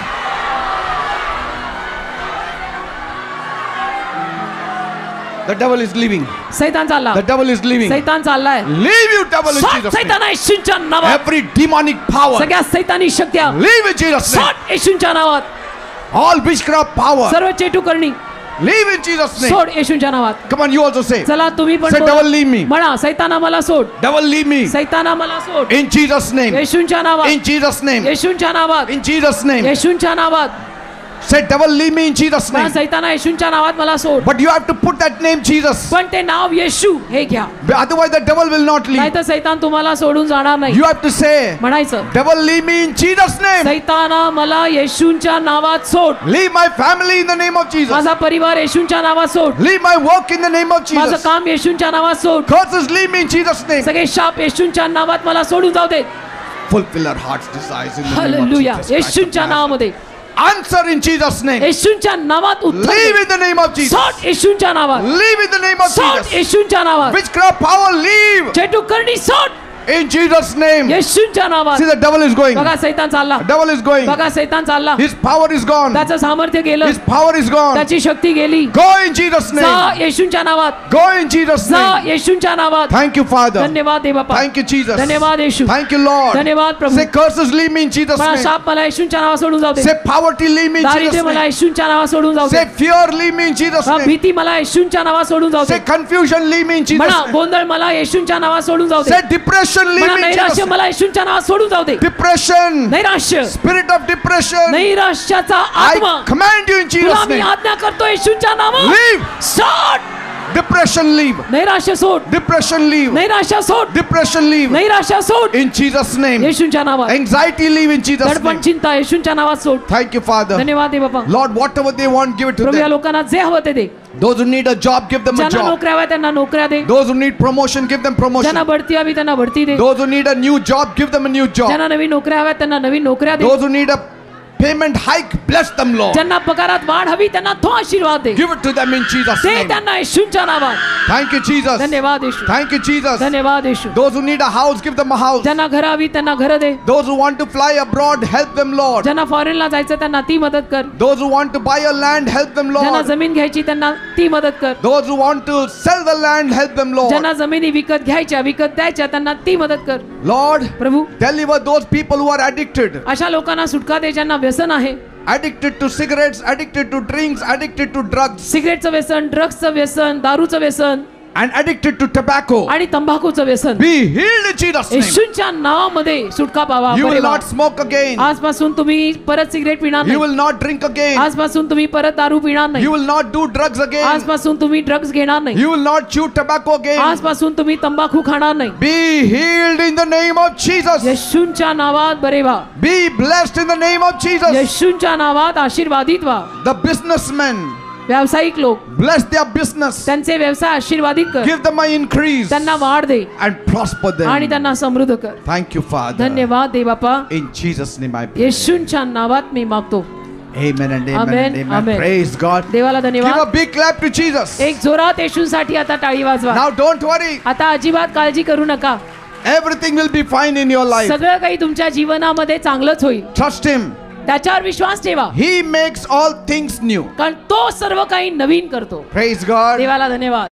The devil is leaving. सैतान चालला. The devil is leaving. सैतान चाललाय. Leave you devil in सोड Jesus' name. सैताना येशूच्या नावात. Every demonic power. सगळ्या सैतानी शक्त्या Leave in Jesus' name. सोड येशूच्या नावात. All witchcraft power. सर्व चेटू करणी Leave in Jesus' name. सोड येशूच्या नावात. Come on, you also say. चला तुम्ही पण Say, बोला. devil leave me. म्हणा सैताना मला सोड. Devil leave me. सैताना मला सोड. In Jesus' name. येशूच्या नावात. In Jesus' name. येशूच्या नावात. In Jesus' name. येशूच्या नावात. Say, devil leave me in Jesus' म्हणा name. सैताना येशूच्या नावात मला सोड. But you have to put that name Jesus. पण ते नाव येशू हे घ्या. Otherwise the devil will not leave. नाहीतर सैतान तुम्हाला सोडून जाणार नाही. You have to say, म्हणायचं devil leave me in Jesus' name. सैताना मला येशूच्या नावात सोड. Leave my family in the name of Jesus. माझा परिवार येशूच्या नावात सोड. Leave my work in the name of माझं Jesus. काम येशूच्या नावात सोड. Curses leave me in Jesus' name. सगळे शाप येशूच्या नावात मला सोडून जाऊ दे. Fulfill our heart's desires in the name of hallelujah. Jesus Christ of येशूच्या Nazareth. नावामध्ये Answer in Jesus' name. येशूच्या नावात उत्तर Leave they. in the name of Jesus. सोड येशूच्या नावात. Leave in the name of सोड Jesus. येशूच्या नावात. Witchcraft power leave चेटू करणी सोड in Jesus' name. येशूच्या नावात. See, the devil is going. बघा सैतान चालला. Devil is going. बघा सैतान चालला. His power is gone. त्याचं सामर्थ्य गेलं. His power is gone. त्याची शक्ती गेली. Go in Jesus' जा name. येशूच्या नावात. Go in Jesus' जा name. येशूच्या नावात. Thank you, Father. धन्यवाद दे बापा. Thank you, Jesus. धन्यवाद येशू. Thank you, Lord. धन्यवाद प्रभू. Say, curses leave me in Jesus' मला name. शाप मला येशूच्या नावात सोडून जाऊ दे. Say, poverty leave me in दारिद्र्य Jesus' मला name. येशूच्या नावात सोडून जाऊ दे. Say, fear leave me in Jesus' name. भीती मला येशूच्या नावात सोडून जाऊ Say, they. confusion leave me in Jesus' म्हणा name. गोंधळ मला येशूच्या नावात सोडून जाऊ दे. Say, depression leave म्हणा me in नैराश्य Jesus' name. मला येशूच्या नावात सोडून जाऊ दे. Depression, नैराश्य spirit of depression, नैराश्याचा आत्मा I command you in तुला Jesus' मी name. आज्ञा करतो येशूच्या नावात. Leave. सोड Depression leave. नैराश्य सोड. Depression leave. नैराश्य सोड. Depression leave. नैराश्य सोड In Jesus' name. येशूच्या नावात. Anxiety leave in Jesus' दडपण name. चिंता येशूच्या नावात सोड. Thank you, Father. धन्यवाद दे बापा. Lord, whatever they want, give it to प्रभू या them. लोकांना जे हवं ते दे. Those who need a job, give them a ज्यांना job. नोकऱ्या हव्या त्यांना नोकऱ्या दे. Those who need promotion, give them ज्यांना promotion. बढती हवी त्यांना बढती दे. Those who need a new job, give them a new job. ज्यांना नवीन नोकऱ्या हव्या त्यांना नवीन नोकऱ्या दे. Those who need a payment hike, bless them, Lord. ज्यांना पगारात वाढ हवी त्यांना तो आशीर्वाद दे. Give it to them in Jesus' they name. त्यांना येशूच्या नावात. Thank you, Jesus. धन्यवाद येशू. Thank you, Jesus. धन्यवाद येशू. Those who need a house, give them a house. ज्यांना घर हवी त्यांना घर दे. Those who want to fly abroad, help them, Lord. ज्यांना फॉरेनला जायचं त्यांना ती मदत कर. Those who want to buy a land, help them, ज्यांना Lord. जमीन घ्यायची त्यांना ती मदत कर. Those who want to sell the land, help them, Lord. ज्यांना जमिनी विकत घ्यायच्या विकत द्यायच्या त्यांना ती मदत कर. Lord, Prabhu deliver those people who are addicted. अशा लोकांना सुटका दे ज्यांना व्यसन आहे. Addicted to cigarettes, addicted to drinks, addicted to drugs, सिगरेटचं व्यसन, ड्रग्सचं व्यसन, दारूचं व्यसन and addicted to tobacco. आणि तंबाखूचं व्यसन. Be healed in Jesus' name. येशूच्या नावामध्ये सुटका पावा. You बरे will वा. not smoke again. आजपासून तुम्ही परत सिगरेट पिणार You नाही. will not drink again. आजपासून तुम्ही परत दारू पिणार नाही. You will not do drugs again. आजपासून तुम्ही ड्रग्स घेणार नाही. You will not chew tobacco again. आजपासून तुम्ही तंबाखू खाणार नाही. Be healed in the name of Jesus. येशूच्या नावात बरे व्हा. Be blessed in the name of Jesus. येशूच्या नावात आशीर्वादित व्हा. The businessmen, व्यावसायिक लोक bless their business. त्यांचे व्यवसाय आशीर्वादित कर. Give them an increase त्यांना वाढ दे and prosper आणि them. त्यांना समृद्ध कर. Thank you, Father. धन्यवाद दे बापा. In Jesus' name I pray. येशूच्या नावात मी मागतो. Amen and amen Amen, and amen. amen. Praise God. देवाला Give a धन्यवाद. big clap to Jesus. एक जोरात येशूसाठी आता टाळी वाजवा. Now don't worry. आता अजिबात काळजी करू नका. Everything will be fine in your life. सगळं काही तुमच्या जीवनामध्ये चांगलंच होईल. Trust Him. त्याच्यावर विश्वास ठेवा. He makes all things new. कारण तो सर्व काही नवीन करतो. Praise God. देवाला धन्यवाद.